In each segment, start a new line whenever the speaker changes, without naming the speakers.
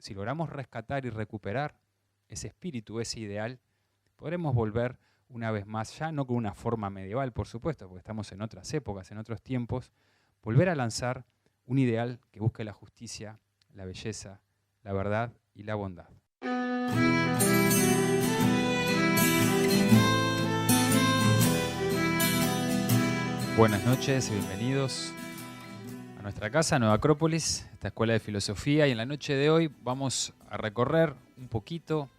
si logramos rescatar y recuperar ese espíritu, ese ideal, podremos volver una vez más, ya no con una forma medieval, por supuesto, porque estamos en otras épocas, en otros tiempos, volver a lanzar un ideal que busque la justicia, la belleza, la verdad y la bondad. Buenas noches y bienvenidos a nuestra casa, Nueva Acrópolis, esta escuela de filosofía, y en la noche de hoy vamos a recorrer un poquito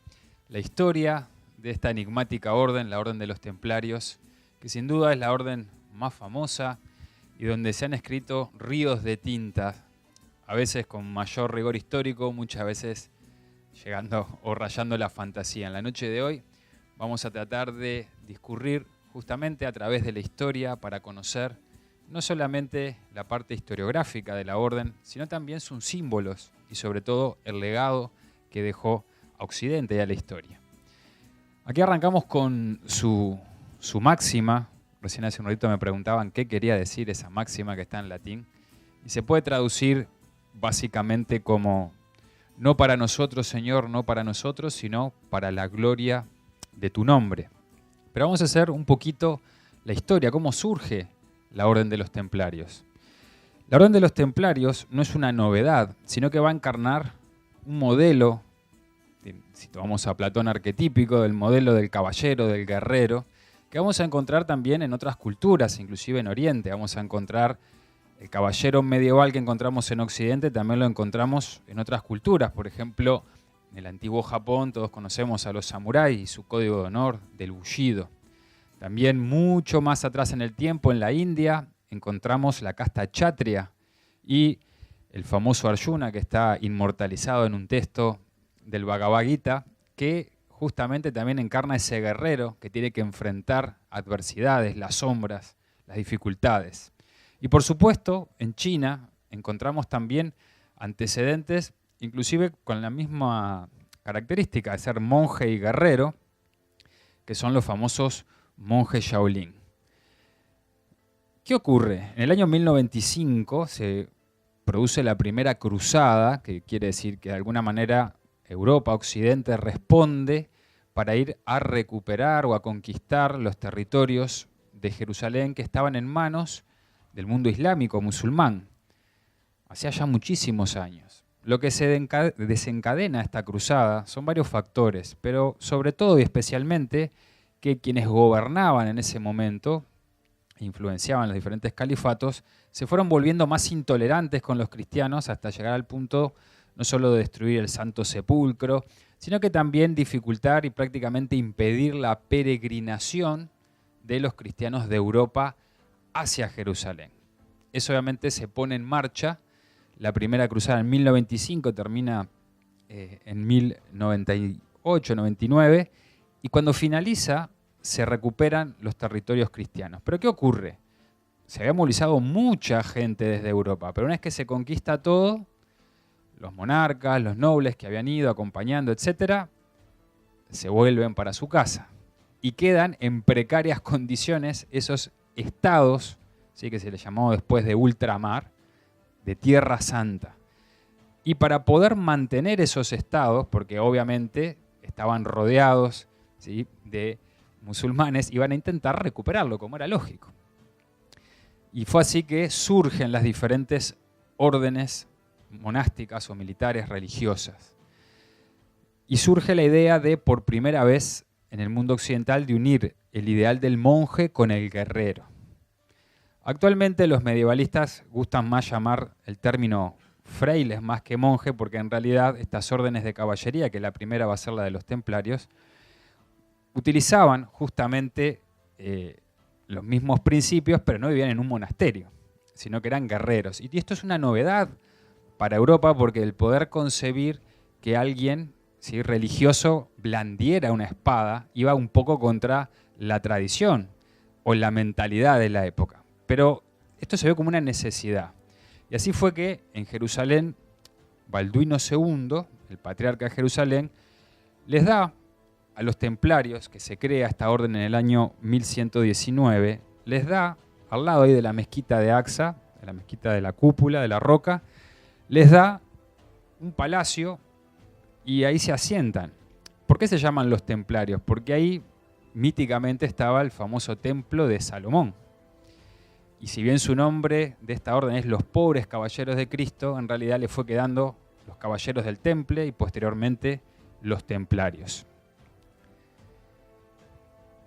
la historia de esta enigmática orden, la Orden de los Templarios, que sin duda es la orden más famosa y donde se han escrito ríos de tinta, a veces con mayor rigor histórico, muchas veces llegando o rayando la fantasía. En la noche de hoy vamos a tratar de discurrir justamente a través de la historia para conocer no solamente la parte historiográfica de la orden, sino también sus símbolos y sobre todo el legado que dejó a Occidente y a la historia. Aquí arrancamos con su máxima. Recién hace un ratito me preguntaban qué quería decir esa máxima que está en latín. Y se puede traducir básicamente como: no para nosotros, Señor, no para nosotros, sino para la gloria de tu nombre. Pero vamos a hacer un poquito la historia, cómo surge la Orden de los Templarios. La Orden de los Templarios no es una novedad, sino que va a encarnar un modelo, si tomamos a Platón arquetípico, del modelo del caballero, del guerrero, que vamos a encontrar también en otras culturas, inclusive en Oriente. Vamos a encontrar el caballero medieval que encontramos en Occidente, también lo encontramos en otras culturas. Por ejemplo, en el antiguo Japón todos conocemos a los samuráis y su código de honor del Bushido. También mucho más atrás en el tiempo, en la India, encontramos la casta Kshatriya y el famoso Arjuna, que está inmortalizado en un texto del Bhagavad Gita, que justamente también encarna ese guerrero que tiene que enfrentar adversidades, las sombras, las dificultades. Y por supuesto, en China encontramos también antecedentes, inclusive con la misma característica de ser monje y guerrero, que son los famosos monjes Shaolin. ¿Qué ocurre? En el año 1095 se produce la primera cruzada, que quiere decir que de alguna manera Europa, Occidente, responde para ir a recuperar o a conquistar los territorios de Jerusalén que estaban en manos del mundo islámico musulmán, hacía ya muchísimos años. Lo que se desencadena esta cruzada son varios factores, pero sobre todo y especialmente que quienes gobernaban en ese momento, influenciaban los diferentes califatos, se fueron volviendo más intolerantes con los cristianos hasta llegar al punto no solo de destruir el Santo Sepulcro, sino que también dificultar y prácticamente impedir la peregrinación de los cristianos de Europa hacia Jerusalén. Eso obviamente se pone en marcha. La primera cruzada en 1095 termina en 1098, 99, y cuando finaliza se recuperan los territorios cristianos. ¿Pero qué ocurre? Se había movilizado mucha gente desde Europa, pero una vez que se conquista todo, los monarcas, los nobles que habían ido acompañando, etc., se vuelven para su casa y quedan en precarias condiciones esos estados, ¿sí?, que se les llamó después de ultramar, de Tierra Santa. Y para poder mantener esos estados, porque obviamente estaban rodeados, ¿sí?, de musulmanes, iban a intentar recuperarlo, como era lógico. Y fue así que surgen las diferentes órdenes monásticas o militares religiosas. Y surge la idea de, por primera vez en el mundo occidental, de unir el ideal del monje con el guerrero. Actualmente los medievalistas gustan más llamar el término frailes más que monje, porque en realidad estas órdenes de caballería, que la primera va a ser la de los templarios, utilizaban justamente los mismos principios, pero no vivían en un monasterio, sino que eran guerreros. Y esto es una novedad para Europa, porque el poder concebir que alguien, ¿sí?, religioso blandiera una espada iba un poco contra la tradición o la mentalidad de la época. Pero esto se vio como una necesidad. Y así fue que en Jerusalén, Balduino II, el patriarca de Jerusalén, les da a los templarios, que se crea esta orden en el año 1119, les da, al lado ahí de la mezquita de Aqsa, de la mezquita de la cúpula, de la roca, les da un palacio y ahí se asientan. ¿Por qué se llaman los templarios? Porque ahí míticamente estaba el famoso templo de Salomón. Y si bien su nombre de esta orden es los pobres caballeros de Cristo, en realidad le fue quedando los caballeros del temple y posteriormente los templarios.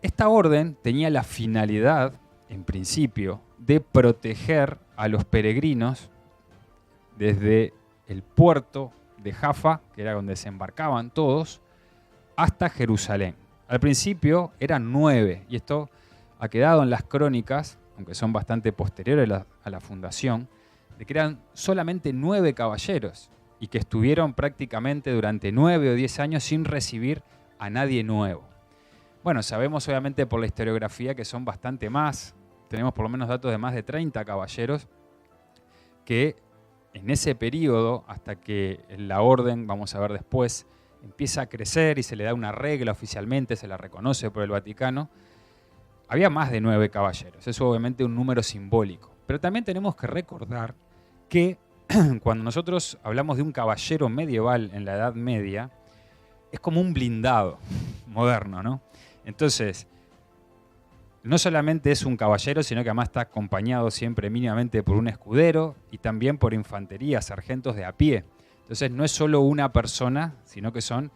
Esta orden tenía la finalidad, en principio, de proteger a los peregrinos desde el puerto de Jaffa, que era donde se embarcaban todos, hasta Jerusalén. Al principio eran 9, y esto ha quedado en las crónicas, aunque son bastante posteriores a la fundación, de que eran solamente 9 caballeros y que estuvieron prácticamente durante 9 o 10 años sin recibir a nadie nuevo. Bueno, sabemos obviamente por la historiografía que son bastante más, tenemos por lo menos datos de más de 30 caballeros que en ese periodo, hasta que la orden, vamos a ver después, empieza a crecer y se le da una regla oficialmente, se la reconoce por el Vaticano, había más de 9 caballeros. Es obviamente un número simbólico. Pero también tenemos que recordar que cuando nosotros hablamos de un caballero medieval en la Edad Media, es como un blindado moderno, ¿no? Entonces, no solamente es un caballero, sino que además está acompañado siempre mínimamente por un escudero y también por infantería, sargentos de a pie. Entonces no es solo una persona, sino que son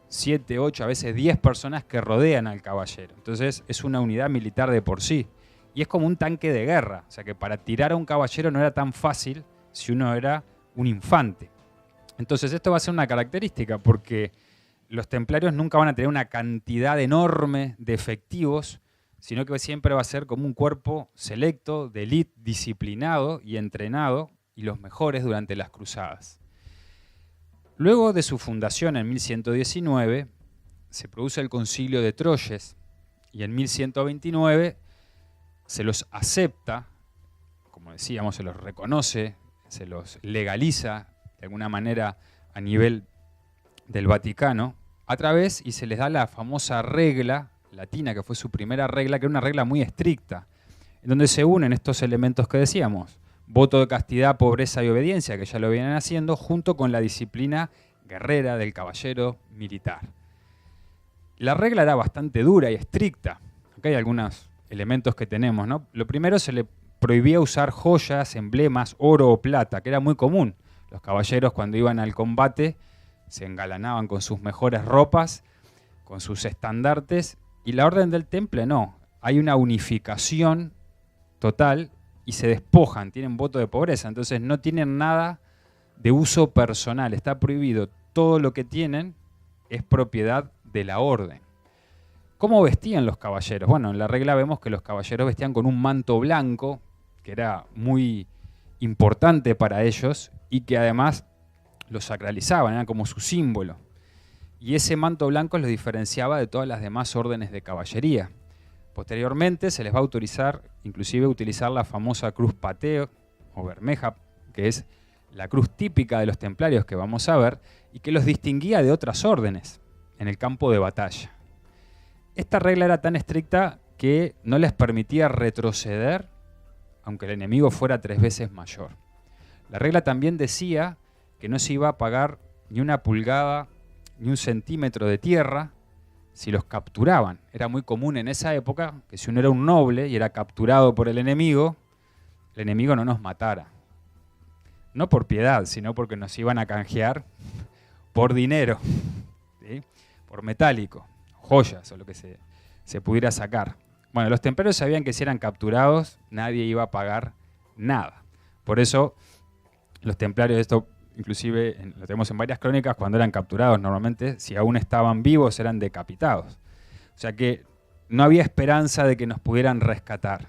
7, 8, a veces 10 personas que rodean al caballero. Entonces es una unidad militar de por sí. Y es como un tanque de guerra. O sea que para tirar a un caballero no era tan fácil si uno era un infante. Entonces esto va a ser una característica porque los templarios nunca van a tener una cantidad enorme de efectivos, sino que siempre va a ser como un cuerpo selecto, de élite, disciplinado y entrenado, y los mejores durante las cruzadas. Luego de su fundación en 1119, se produce el Concilio de Troyes, y en 1129 se los acepta, como decíamos, se los reconoce, se los legaliza de alguna manera a nivel del Vaticano, a través, y se les da la famosa regla latina, que fue su primera regla, que era una regla muy estricta, en donde se unen estos elementos que decíamos, voto de castidad, pobreza y obediencia, que ya lo vienen haciendo, junto con la disciplina guerrera del caballero militar. La regla era bastante dura y estricta. Acá hay algunos elementos que tenemos, ¿no? Lo primero, se le prohibía usar joyas, emblemas, oro o plata, que era muy común. Los caballeros cuando iban al combate se engalanaban con sus mejores ropas, con sus estandartes, y la orden del temple no. Hay una unificación total y se despojan, tienen voto de pobreza, entonces no tienen nada de uso personal, está prohibido. Todo lo que tienen es propiedad de la orden. ¿Cómo vestían los caballeros? Bueno, en la regla vemos que los caballeros vestían con un manto blanco, que era muy importante para ellos y que además los sacralizaban, era como su símbolo. Y ese manto blanco los diferenciaba de todas las demás órdenes de caballería. Posteriormente se les va a autorizar, inclusive, utilizar la famosa cruz pateo o bermeja, que es la cruz típica de los templarios que vamos a ver, y que los distinguía de otras órdenes en el campo de batalla. Esta regla era tan estricta que no les permitía retroceder, aunque el enemigo fuera 3 veces mayor. La regla también decía que no se iba a pagar ni una pulgada ni un centímetro de tierra si los capturaban. Era muy común en esa época que si uno era un noble y era capturado por el enemigo no nos matara. No por piedad, sino porque nos iban a canjear por dinero, ¿sí? Por metálico, joyas o lo que se pudiera sacar. Bueno, los templarios sabían que si eran capturados nadie iba a pagar nada. Por eso los templarios, esto inclusive lo tenemos en varias crónicas, cuando eran capturados normalmente, si aún estaban vivos, eran decapitados. O sea que no había esperanza de que nos pudieran rescatar.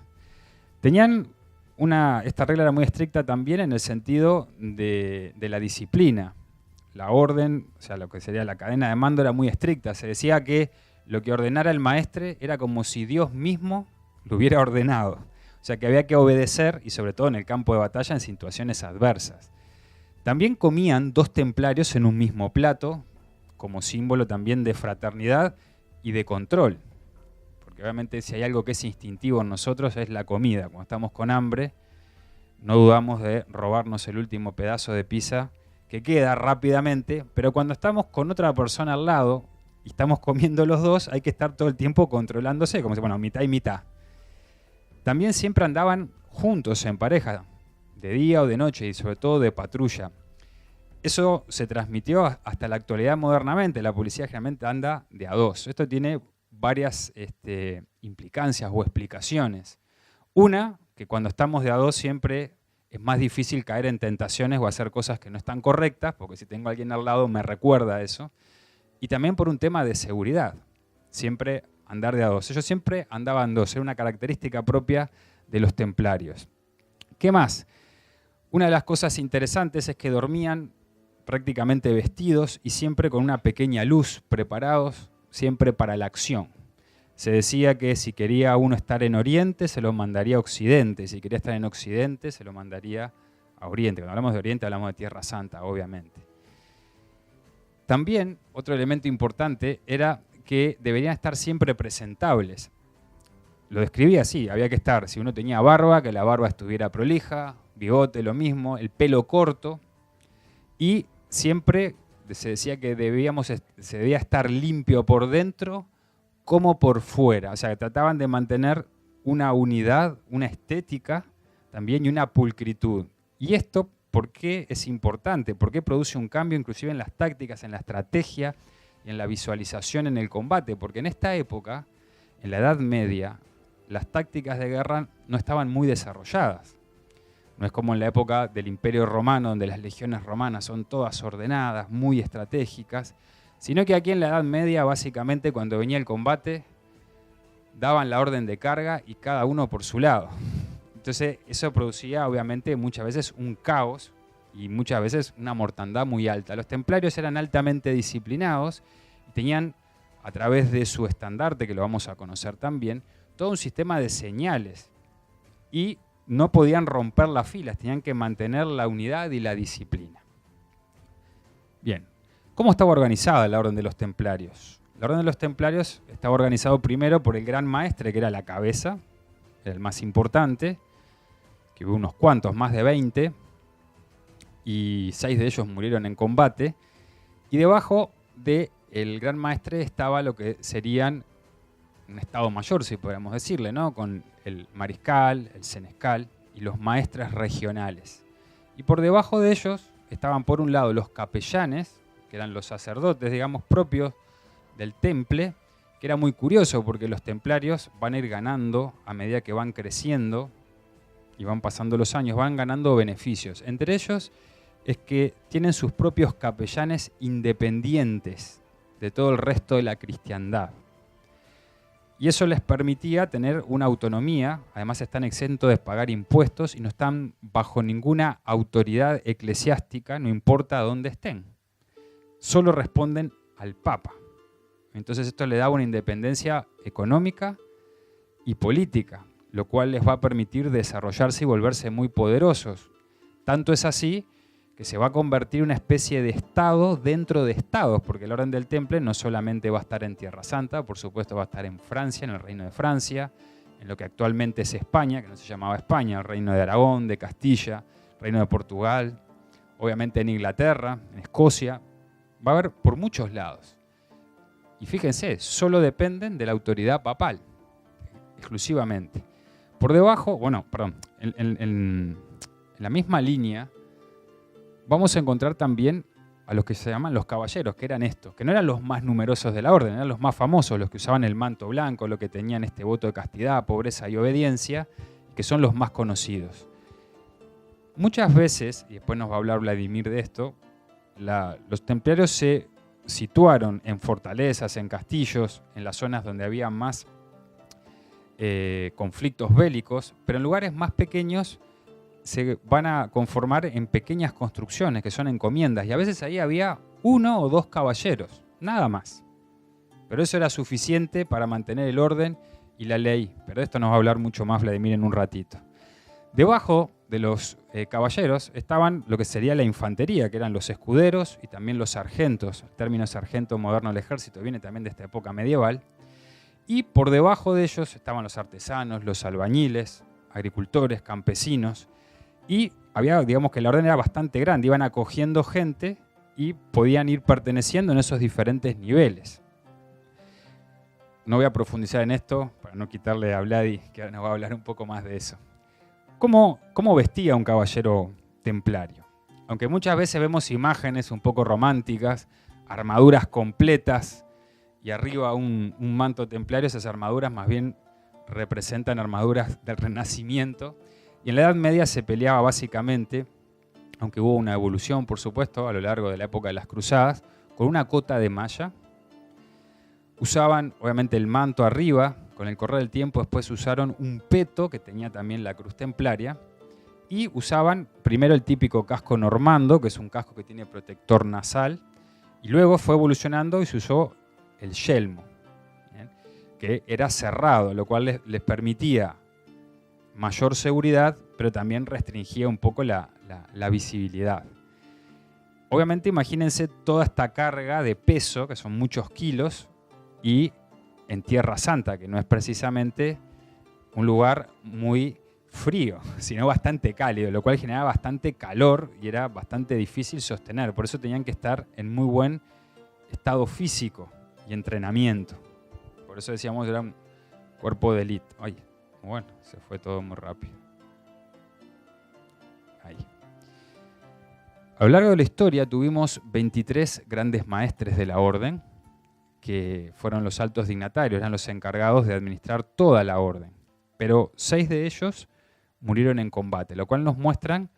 Esta regla era muy estricta también en el sentido de la disciplina. La orden, o sea, lo que sería la cadena de mando era muy estricta. Se decía que lo que ordenara el maestre era como si Dios mismo lo hubiera ordenado. O sea que había que obedecer, y sobre todo en el campo de batalla, en situaciones adversas. También comían 2 templarios en un mismo plato, como símbolo también de fraternidad y de control. Porque obviamente si hay algo que es instintivo en nosotros es la comida. Cuando estamos con hambre, no dudamos de robarnos el último pedazo de pizza que queda rápidamente, pero cuando estamos con otra persona al lado y estamos comiendo los dos, hay que estar todo el tiempo controlándose, como si, bueno, mitad y mitad. También siempre andaban juntos en pareja, de día o de noche, y sobre todo de patrulla. Eso se transmitió hasta la actualidad modernamente. La policía generalmente anda de a dos. Esto tiene varias implicancias o explicaciones. Una, que cuando estamos de a dos siempre es más difícil caer en tentaciones o hacer cosas que no están correctas, porque si tengo a alguien al lado me recuerda eso. Y también por un tema de seguridad. Siempre andar de a dos. Ellos siempre andaban dos. Era una característica propia de los templarios. ¿Qué más? Una de las cosas interesantes es que dormían prácticamente vestidos y siempre con una pequeña luz, preparados siempre para la acción. Se decía que si quería uno estar en Oriente, se lo mandaría a Occidente. Si quería estar en Occidente, se lo mandaría a Oriente. Cuando hablamos de Oriente, hablamos de Tierra Santa, obviamente. También, otro elemento importante era que deberían estar siempre presentables. Lo describía así, había que estar, si uno tenía barba, que la barba estuviera prolija, bigote lo mismo, el pelo corto, y siempre se decía que se debía estar limpio por dentro como por fuera. O sea, que trataban de mantener una unidad, una estética también y una pulcritud. Y esto, ¿por qué es importante? ¿Por qué produce un cambio inclusive en las tácticas, en la estrategia y en la visualización en el combate? Porque en esta época, en la Edad Media, las tácticas de guerra no estaban muy desarrolladas. No es como en la época del Imperio Romano, donde las legiones romanas son todas ordenadas, muy estratégicas, sino que aquí en la Edad Media, básicamente, cuando venía el combate, daban la orden de carga y cada uno por su lado. Entonces, eso producía, obviamente, muchas veces un caos y muchas veces una mortandad muy alta. Los templarios eran altamente disciplinados y tenían, a través de su estandarte, que lo vamos a conocer también, todo un sistema de señales. Y no podían romper las filas, tenían que mantener la unidad y la disciplina. Bien, ¿cómo estaba organizada la Orden de los Templarios? La Orden de los Templarios estaba organizado primero por el Gran Maestre, que era la cabeza, era el más importante, que hubo unos cuantos, más de 20, y 6 de ellos murieron en combate. Y debajo del Gran Maestre estaba lo que serían un Estado Mayor, si podríamos decirle, ¿no? Con el mariscal, el senescal y los maestres regionales. Y por debajo de ellos estaban, por un lado, los capellanes, que eran los sacerdotes, digamos, propios del temple, que era muy curioso porque los templarios van a ir ganando a medida que van creciendo y van pasando los años, van ganando beneficios. Entre ellos es que tienen sus propios capellanes independientes de todo el resto de la cristiandad. Y eso les permitía tener una autonomía, además están exentos de pagar impuestos y no están bajo ninguna autoridad eclesiástica, no importa dónde estén. Solo responden al Papa. Entonces esto le da una independencia económica y política, lo cual les va a permitir desarrollarse y volverse muy poderosos. Tanto es así que se va a convertir en una especie de Estado dentro de Estados, porque la Orden del Temple no solamente va a estar en Tierra Santa, por supuesto va a estar en Francia, en el Reino de Francia, en lo que actualmente es España, que no se llamaba España, el Reino de Aragón, de Castilla, el Reino de Portugal, obviamente en Inglaterra, en Escocia, va a haber por muchos lados. Y fíjense, solo dependen de la autoridad papal, exclusivamente. Por debajo, bueno, perdón, en la misma línea, vamos a encontrar también a los que se llaman los caballeros, que eran estos, que no eran los más numerosos de la orden, eran los más famosos, los que usaban el manto blanco, los que tenían este voto de castidad, pobreza y obediencia, que son los más conocidos. Muchas veces, y después nos va a hablar Vladimir de esto, los templarios se situaron en fortalezas, en castillos, en las zonas donde había más conflictos bélicos, pero en lugares más pequeños se van a conformar en pequeñas construcciones que son encomiendas y a veces ahí había 1 o 2 caballeros, nada más. Pero eso era suficiente para mantener el orden y la ley. Pero de esto nos va a hablar mucho más Vladimir en un ratito. Debajo de los caballeros estaban lo que sería la infantería, que eran los escuderos y también los sargentos. El término sargento moderno del ejército viene también de esta época medieval. Y por debajo de ellos estaban los artesanos, los albañiles, agricultores, campesinos. Y había, digamos que la orden era bastante grande, iban acogiendo gente y podían ir perteneciendo en esos diferentes niveles. No voy a profundizar en esto para no quitarle a Vladi, que ahora nos va a hablar un poco más de eso. ¿Cómo vestía un caballero templario? Aunque muchas veces vemos imágenes un poco románticas, armaduras completas y arriba un manto templario, esas armaduras más bien representan armaduras del Renacimiento. Y en la Edad Media se peleaba básicamente, aunque hubo una evolución, por supuesto, a lo largo de la época de las cruzadas, con una cota de malla. Usaban, obviamente, el manto arriba. Con el correr del tiempo después usaron un peto, que tenía también la cruz templaria. Y usaban primero el típico casco normando, que es un casco que tiene protector nasal. Y luego fue evolucionando y se usó el yelmo, ¿bien? Que era cerrado, lo cual les permitía mayor seguridad, pero también restringía un poco la visibilidad. Obviamente imagínense toda esta carga de peso, que son muchos kilos, y en Tierra Santa, que no es precisamente un lugar muy frío, sino bastante cálido, lo cual generaba bastante calor y era bastante difícil sostener. Por eso tenían que estar en muy buen estado físico y entrenamiento. Por eso decíamos que era un cuerpo de élite. Ay, bueno, se fue todo muy rápido. Ahí. A lo largo de la historia tuvimos 23 grandes maestres de la orden, que fueron los altos dignatarios, eran los encargados de administrar toda la orden. Pero 6 de ellos murieron en combate, lo cual nos muestran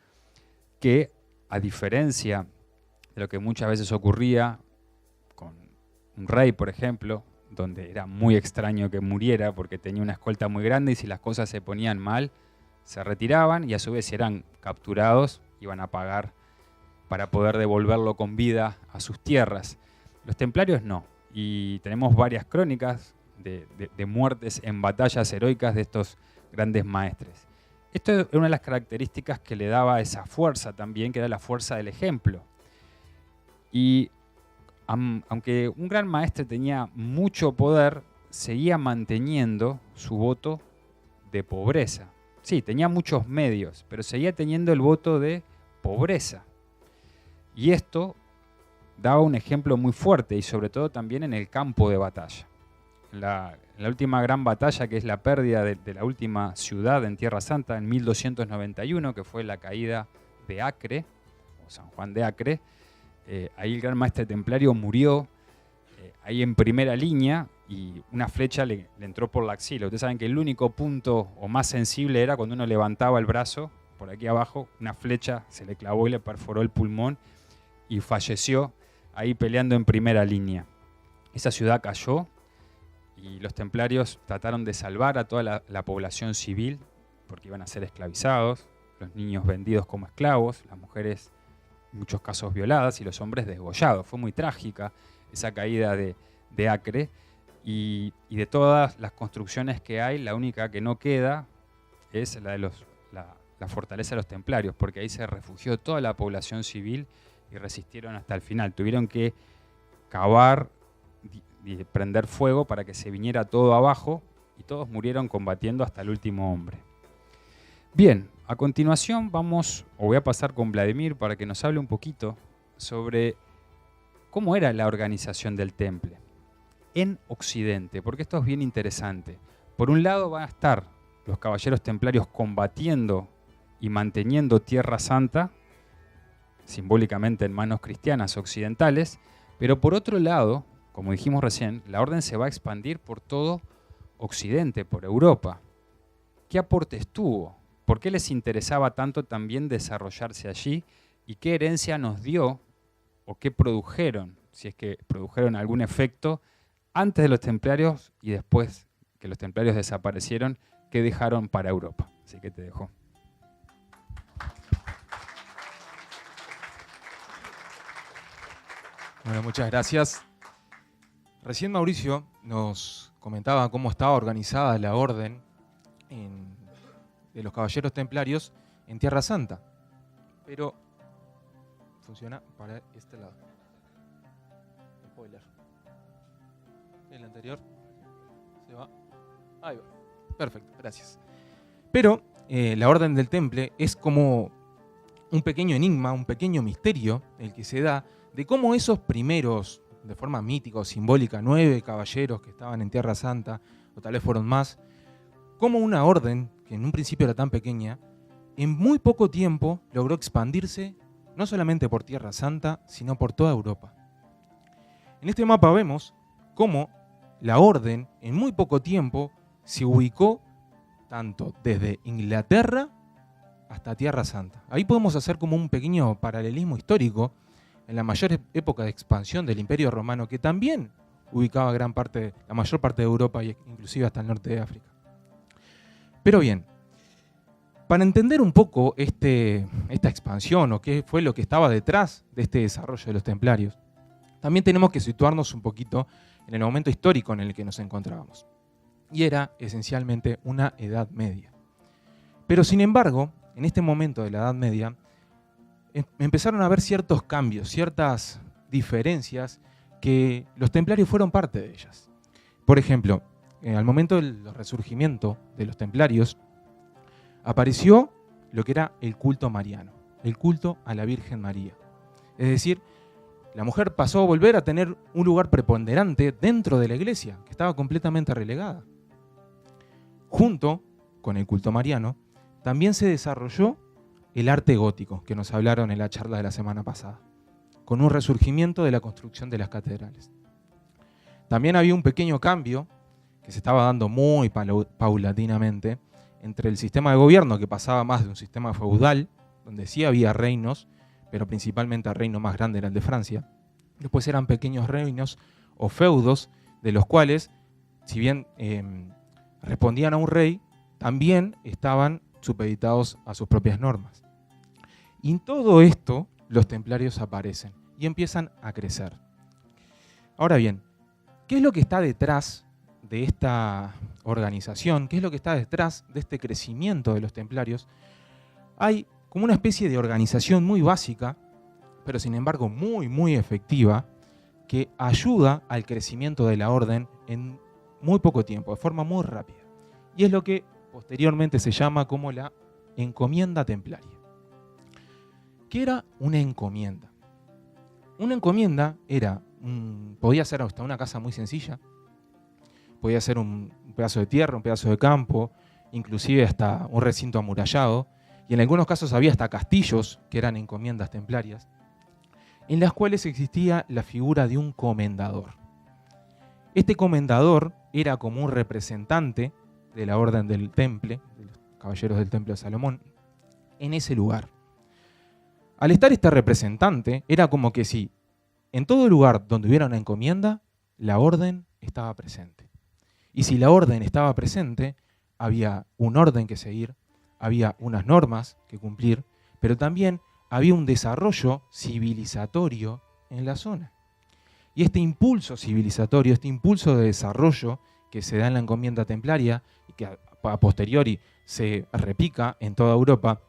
que, a diferencia de lo que muchas veces ocurría con un rey, por ejemplo, donde era muy extraño que muriera porque tenía una escolta muy grande y si las cosas se ponían mal, se retiraban y a su vez si eran capturados, iban a pagar para poder devolverlo con vida a sus tierras. Los templarios no. Y tenemos varias crónicas de muertes en batallas heroicas de estos grandes maestres. Esto es una de las características que le daba esa fuerza también, que era la fuerza del ejemplo. Y aunque un gran maestre tenía mucho poder, seguía manteniendo su voto de pobreza. Sí, tenía muchos medios, pero seguía teniendo el voto de pobreza. Y esto daba un ejemplo muy fuerte y sobre todo también en el campo de batalla. En la última gran batalla, que es la pérdida de la última ciudad en Tierra Santa en 1291, que fue la caída de Acre, o San Juan de Acre, ahí el gran maestre templario murió ahí en primera línea y una flecha le entró por la axila. Ustedes saben que el único punto o más sensible era cuando uno levantaba el brazo, por aquí abajo, una flecha se le clavó y le perforó el pulmón y falleció ahí peleando en primera línea. Esa ciudad cayó y los templarios trataron de salvar a toda la población civil porque iban a ser esclavizados, los niños vendidos como esclavos, las mujeres en muchos casos violadas y los hombres desgollados. Fue muy trágica esa caída de Acre y de todas las construcciones que hay, la única que no queda es la de la fortaleza de los templarios, porque ahí se refugió toda la población civil y resistieron hasta el final. Tuvieron que cavar y prender fuego para que se viniera todo abajo y todos murieron combatiendo hasta el último hombre. Bien, a continuación voy a pasar con Vladimir para que nos hable un poquito sobre cómo era la organización del temple en Occidente, porque esto es bien interesante. Por un lado van a estar los caballeros templarios combatiendo y manteniendo Tierra Santa, simbólicamente en manos cristianas occidentales, pero por otro lado, como dijimos recién, la orden se va a expandir por todo Occidente, por Europa. ¿Qué aportes tuvo? ¿Por qué les interesaba tanto también desarrollarse allí? ¿Y qué herencia nos dio o qué produjeron, si es que produjeron algún efecto, antes de los templarios y después que los templarios desaparecieron, qué dejaron para Europa? Así que te dejo.
Bueno, muchas gracias. Recién Mauricio nos comentaba cómo estaba organizada la orden de los caballeros templarios en Tierra Santa. Pero funciona para este lado. Spoiler. El anterior se va. Ahí va. Perfecto, gracias. Pero la orden del temple es como un pequeño enigma, un pequeño misterio, el que se da de cómo esos primeros, de forma mítica o simbólica, 9 caballeros que estaban en Tierra Santa, o tal vez fueron más, cómo una orden, que en un principio era tan pequeña, en muy poco tiempo logró expandirse no solamente por Tierra Santa, sino por toda Europa. En este mapa vemos cómo la orden en muy poco tiempo se ubicó tanto desde Inglaterra hasta Tierra Santa. Ahí podemos hacer como un pequeño paralelismo histórico en la mayor época de expansión del Imperio Romano, que también ubicaba la mayor parte de Europa e inclusive hasta el norte de África. Pero bien, para entender un poco esta expansión o qué fue lo que estaba detrás de este desarrollo de los templarios, también tenemos que situarnos un poquito en el momento histórico en el que nos encontrábamos. Y era esencialmente una Edad Media. Pero sin embargo, en este momento de la Edad Media, empezaron a haber ciertos cambios, ciertas diferencias que los templarios fueron parte de ellas. Por ejemplo, al momento del resurgimiento de los templarios, apareció lo que era el culto mariano, el culto a la Virgen María. Es decir, la mujer pasó a volver a tener un lugar preponderante dentro de la iglesia, que estaba completamente relegada. Junto con el culto mariano, también se desarrolló el arte gótico, que nos hablaron en la charla de la semana pasada, con un resurgimiento de la construcción de las catedrales. También había un pequeño cambio que se estaba dando muy paulatinamente entre el sistema de gobierno, que pasaba más de un sistema feudal, donde sí había reinos, pero principalmente el reino más grande era el de Francia. Después eran pequeños reinos o feudos, de los cuales, si bien respondían a un rey, también estaban supeditados a sus propias normas. Y en todo esto, los templarios aparecen y empiezan a crecer. Ahora bien, ¿qué es lo que está detrás de esta organización? ¿Qué es lo que está detrás de este crecimiento de los templarios? Hay como una especie de organización muy básica, pero sin embargo muy, muy efectiva, que ayuda al crecimiento de la orden en muy poco tiempo, de forma muy rápida. Y es lo que posteriormente se llama como la encomienda templaria. ¿Qué era una encomienda? Una encomienda podía ser hasta una casa muy sencilla, podía ser un pedazo de tierra, un pedazo de campo, inclusive hasta un recinto amurallado, y en algunos casos había hasta castillos que eran encomiendas templarias, en las cuales existía la figura de un comendador. Este comendador era como un representante de la Orden del Temple, de los Caballeros del Templo de Salomón, en ese lugar. Al estar este representante, era como que si en todo lugar donde hubiera una encomienda, la orden estaba presente. Y si la orden estaba presente, había un orden que seguir, había unas normas que cumplir, pero también había un desarrollo civilizatorio en la zona. Y este impulso civilizatorio, este impulso de desarrollo que se da en la encomienda templaria y que a posteriori se replica en toda Europa,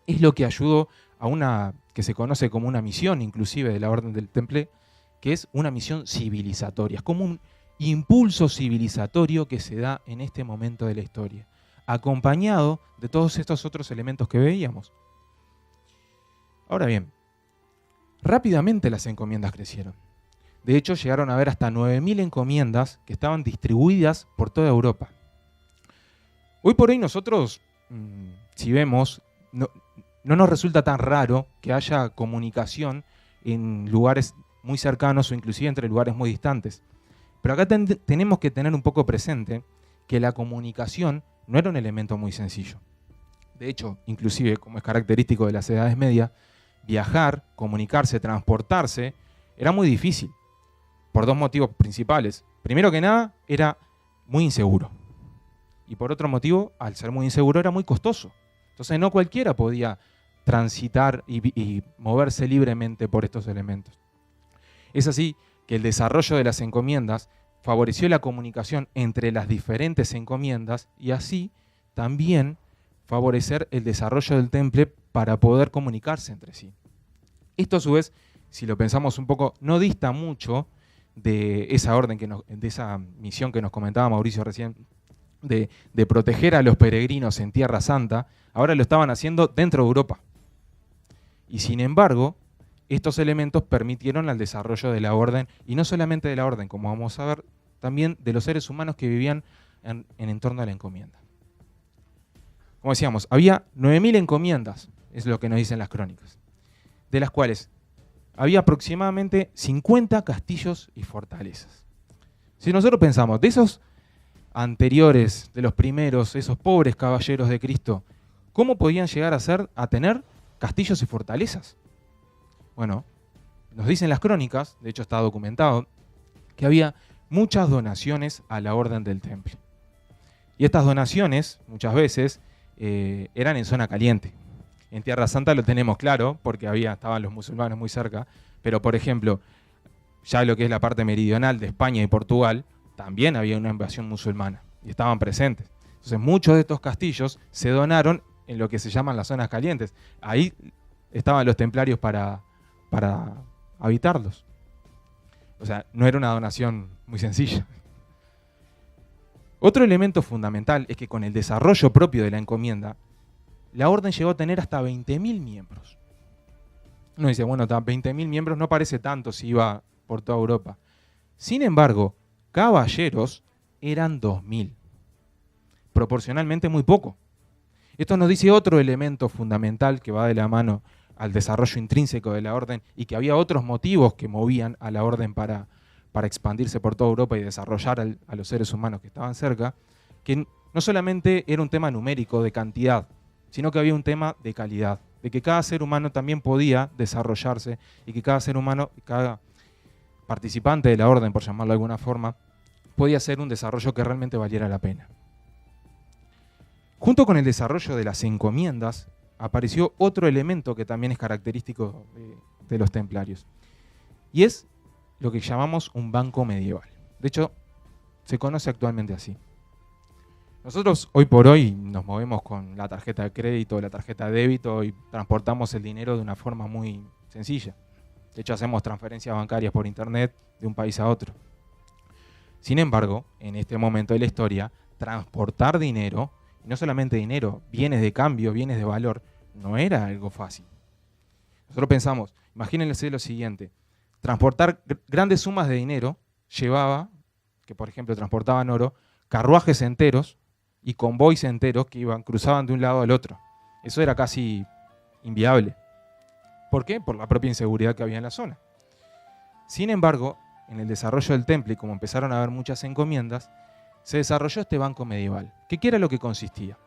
es lo que ayudó a una que se conoce como una misión inclusive de la Orden del Temple, que es una misión civilizatoria. Es como un impulso civilizatorio que se da en este momento de la historia, acompañado de todos estos otros elementos que veíamos. Ahora bien, rápidamente las encomiendas crecieron. De hecho, llegaron a haber hasta 9.000 encomiendas que estaban distribuidas por toda Europa. Hoy por hoy nosotros, si vemos, no nos resulta tan raro que haya comunicación en lugares muy cercanos o inclusive entre lugares muy distantes. Pero acá tenemos que tener un poco presente que la comunicación no era un elemento muy sencillo. De hecho, inclusive, como es característico de las edades medias, viajar, comunicarse, transportarse, era muy difícil, por dos motivos principales. Primero que nada, era muy inseguro. Y por otro motivo, al ser muy inseguro, era muy costoso. Entonces no cualquiera podía transitar y moverse libremente por estos elementos. Es así que el desarrollo de las encomiendas favoreció la comunicación entre las diferentes encomiendas y así también favorecer el desarrollo del temple para poder comunicarse entre sí. Esto a su vez, si lo pensamos un poco, no dista mucho de esa orden, de esa misión que nos comentaba Mauricio recién, de proteger a los peregrinos en Tierra Santa. Ahora lo estaban haciendo dentro de Europa. Y sin embargo, estos elementos permitieron el desarrollo de la orden, y no solamente de la orden, como vamos a ver, también de los seres humanos que vivían en entorno a la encomienda. Como decíamos, había 9.000 encomiendas, es lo que nos dicen las crónicas, de las cuales había aproximadamente 50 castillos y fortalezas. Si nosotros pensamos, de esos anteriores, de los primeros, esos pobres caballeros de Cristo, ¿cómo podían llegar a tener castillos y fortalezas? Bueno, nos dicen las crónicas, de hecho está documentado, que había muchas donaciones a la orden del Temple. Y estas donaciones, muchas veces, eran en zona caliente. En Tierra Santa lo tenemos claro, porque estaban los musulmanes muy cerca, pero por ejemplo, ya lo que es la parte meridional de España y Portugal, también había una invasión musulmana, y estaban presentes. Entonces muchos de estos castillos se donaron en lo que se llaman las zonas calientes. Ahí estaban los templarios para habitarlos. O sea, no era una donación muy sencilla. Otro elemento fundamental es que con el desarrollo propio de la encomienda, la orden llegó a tener hasta 20.000 miembros. Uno dice, bueno, 20.000 miembros no parece tanto si iba por toda Europa. Sin embargo, caballeros eran 2.000. Proporcionalmente muy poco. Esto nos dice otro elemento fundamental que va de la mano al desarrollo intrínseco de la orden, y que había otros motivos que movían a la orden para expandirse por toda Europa y desarrollar a los seres humanos que estaban cerca, que no solamente era un tema numérico de cantidad, sino que había un tema de calidad, de que cada ser humano también podía desarrollarse, y que cada ser humano, cada participante de la orden, por llamarlo de alguna forma, podía hacer un desarrollo que realmente valiera la pena. Junto con el desarrollo de las encomiendas, apareció otro elemento que también es característico de los templarios, y es lo que llamamos un banco medieval. De hecho, se conoce actualmente así. Nosotros hoy por hoy nos movemos con la tarjeta de crédito, la tarjeta de débito, y transportamos el dinero de una forma muy sencilla. De hecho, hacemos transferencias bancarias por internet de un país a otro. Sin embargo, en este momento de la historia, transportar dinero, y no solamente dinero, bienes de cambio, bienes de valor, no era algo fácil. Nosotros pensamos, imagínense lo siguiente, transportar grandes sumas de dinero llevaba, que por ejemplo transportaban oro, carruajes enteros y convoys enteros que cruzaban de un lado al otro. Eso era casi inviable. ¿Por qué? Por la propia inseguridad que había en la zona. Sin embargo, en el desarrollo del temple, y como empezaron a haber muchas encomiendas, se desarrolló este banco medieval. ¿Qué era lo que consistía?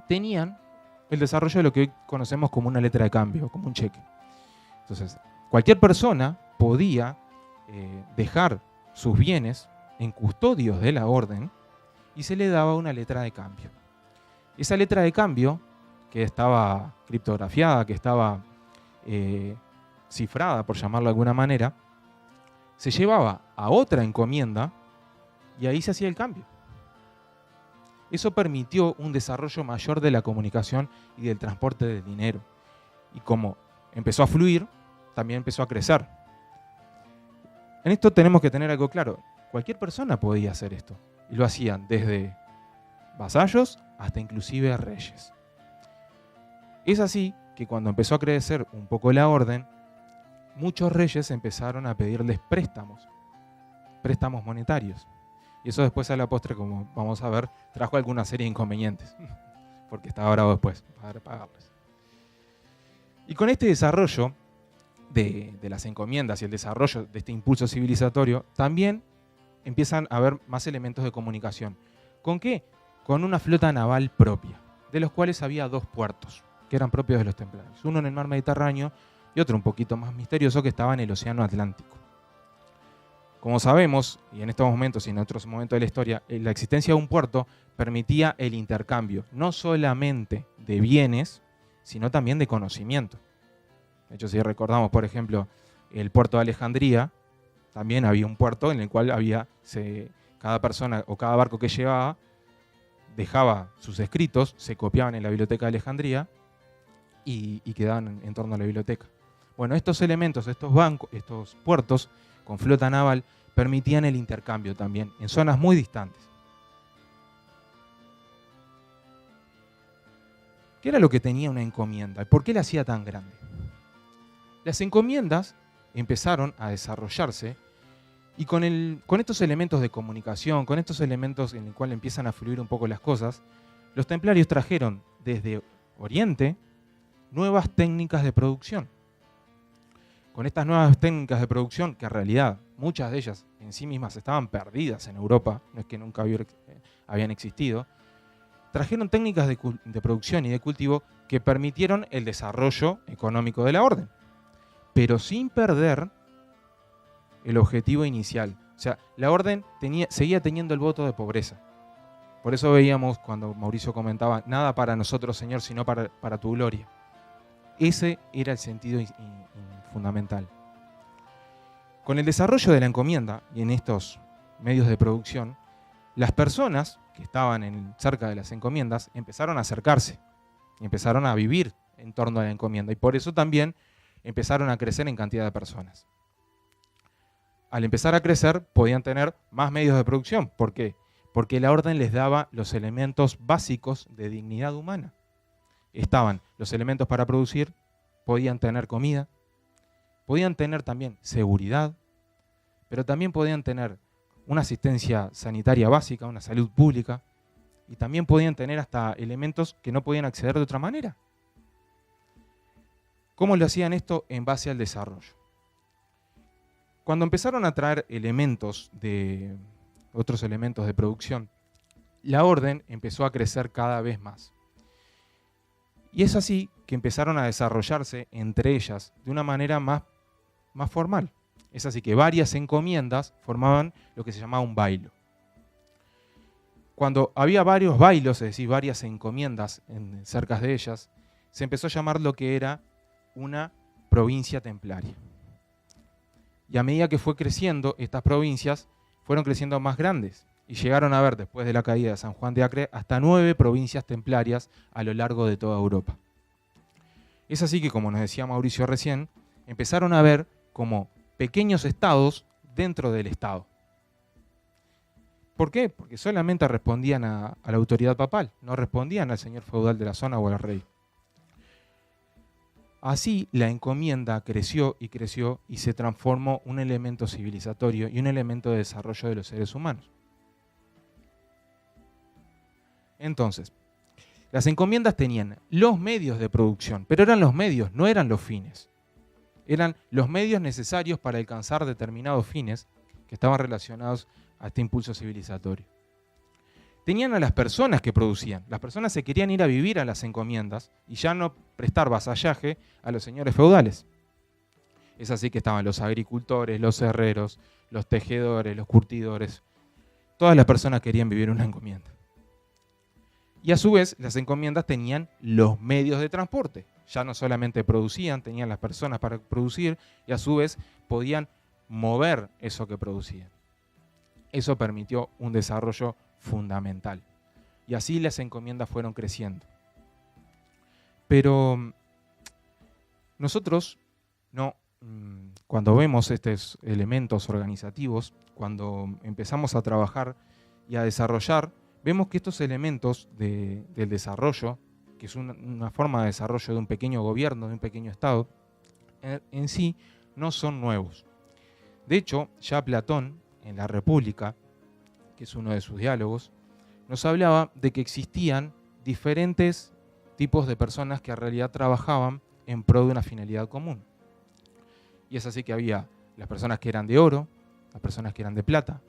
Tenían el desarrollo de lo que hoy conocemos como una letra de cambio, como un cheque. Entonces, cualquier persona podía dejar sus bienes en custodios de la orden y se le daba una letra de cambio. Esa letra de cambio, que estaba criptografiada, que estaba cifrada, por llamarlo de alguna manera, se llevaba a otra encomienda y ahí se hacía el cambio. Eso permitió un desarrollo mayor de la comunicación y del transporte del dinero. Y como empezó a fluir, también empezó a crecer. En esto tenemos que tener algo claro. Cualquier persona podía hacer esto. Y lo hacían desde vasallos hasta inclusive reyes. Es así que cuando empezó a crecer un poco la orden, muchos reyes empezaron a pedirles préstamos monetarios. Y eso después a la postre, como vamos a ver, trajo alguna serie de inconvenientes, porque estaba bravo después para pagarles. Y con este desarrollo de las encomiendas y el desarrollo de este impulso civilizatorio, también empiezan a haber más elementos de comunicación. ¿Con qué? Con una flota naval propia, de los cuales había 2 puertos, que eran propios de los templarios. Uno en el mar Mediterráneo y otro un poquito más misterioso que estaba en el océano Atlántico. Como sabemos, y en estos momentos y en otros momentos de la historia, la existencia de un puerto permitía el intercambio, no solamente de bienes, sino también de conocimiento. De hecho, si recordamos, por ejemplo, el puerto de Alejandría, también había un puerto en el cual cada persona o cada barco que llevaba dejaba sus escritos, se copiaban en la biblioteca de Alejandría y quedaban en torno a la biblioteca. Bueno, estos elementos, estos puertos con flota naval, permitían el intercambio también en zonas muy distantes. ¿Qué era lo que tenía una encomienda? ¿Por qué la hacía tan grande? Las encomiendas empezaron a desarrollarse y con estos elementos de comunicación, con estos elementos en los cuales empiezan a fluir un poco las cosas, los templarios trajeron desde Oriente nuevas técnicas de producción. Con estas nuevas técnicas de producción, que en realidad muchas de ellas en sí mismas estaban perdidas en Europa, no es que nunca habían existido, trajeron técnicas de producción y de cultivo que permitieron el desarrollo económico de la orden, pero sin perder el objetivo inicial. O sea, la orden seguía teniendo el voto de pobreza. Por eso veíamos cuando Mauricio comentaba, nada para nosotros, Señor, sino para tu gloria. Ese era el sentido fundamental. Con el desarrollo de la encomienda y en estos medios de producción, las personas que estaban cerca de las encomiendas empezaron a acercarse, empezaron a vivir en torno a la encomienda y por eso también empezaron a crecer en cantidad de personas. Al empezar a crecer podían tener más medios de producción. ¿Por qué? Porque la orden les daba los elementos básicos de dignidad humana. Estaban los elementos para producir, podían tener comida, podían tener también seguridad, pero también podían tener una asistencia sanitaria básica, una salud pública, y también podían tener hasta elementos que no podían acceder de otra manera. ¿Cómo lo hacían esto? En base al desarrollo. Cuando empezaron a traer otros elementos de producción, la orden empezó a crecer cada vez más. Y es así que empezaron a desarrollarse entre ellas de una manera más formal. Es así que varias encomiendas formaban lo que se llamaba un bailo. Cuando había varios bailos, es decir, varias encomiendas cerca de ellas, se empezó a llamar lo que era una provincia templaria. Y a medida que fue creciendo, estas provincias fueron creciendo más grandes y llegaron a haber, después de la caída de San Juan de Acre, hasta 9 provincias templarias a lo largo de toda Europa. Es así que, como nos decía Mauricio recién, empezaron a ver como pequeños estados dentro del Estado. ¿Por qué? Porque solamente respondían a la autoridad papal, no respondían al señor feudal de la zona o al rey. Así la encomienda creció y se transformó un elemento civilizatorio y un elemento de desarrollo de los seres humanos. Entonces, las encomiendas tenían los medios de producción, pero eran los medios, no eran los fines. Eran los medios necesarios para alcanzar determinados fines que estaban relacionados a este impulso civilizatorio. Tenían a las personas que producían. Las personas se querían ir a vivir a las encomiendas y ya no prestar vasallaje a los señores feudales. Es así que estaban los agricultores, los herreros, los tejedores, los curtidores. Todas las personas querían vivir una encomienda. Y a su vez, las encomiendas tenían los medios de transporte. Ya no solamente producían, tenían las personas para producir y a su vez podían mover eso que producían. Eso permitió un desarrollo fundamental. Y así las encomiendas fueron creciendo. Pero nosotros, cuando vemos estos elementos organizativos, cuando empezamos a trabajar y a desarrollar, vemos que estos elementos del desarrollo, que es una forma de desarrollo de un pequeño gobierno, de un pequeño Estado, en sí no son nuevos. De hecho, ya Platón, en la República, que es uno de sus diálogos, nos hablaba de que existían diferentes tipos de personas que en realidad trabajaban en pro de una finalidad común. Y es así que había las personas que eran de oro, las personas que eran de plata,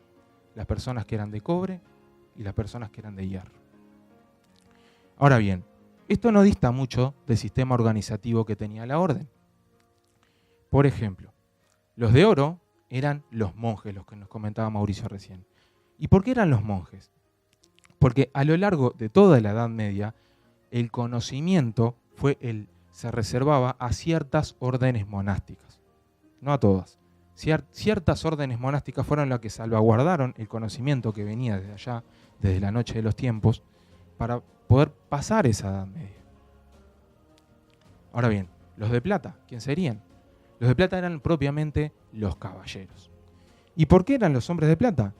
las personas que eran de cobre y las personas que eran de hierro. Ahora bien, esto no dista mucho del sistema organizativo que tenía la orden. Por ejemplo, los de oro eran los monjes, los que nos comentaba Mauricio recién. ¿Y por qué eran los monjes? Porque a lo largo de toda la Edad Media, el conocimiento se reservaba a ciertas órdenes monásticas. No a todas. Ciertas órdenes monásticas fueron las que salvaguardaron el conocimiento que venía desde allá, desde la noche de los tiempos, para poder pasar esa Edad Media. Ahora bien, los de plata, ¿quién serían? Los de plata eran propiamente los caballeros. ¿Y por qué eran los hombres de plata?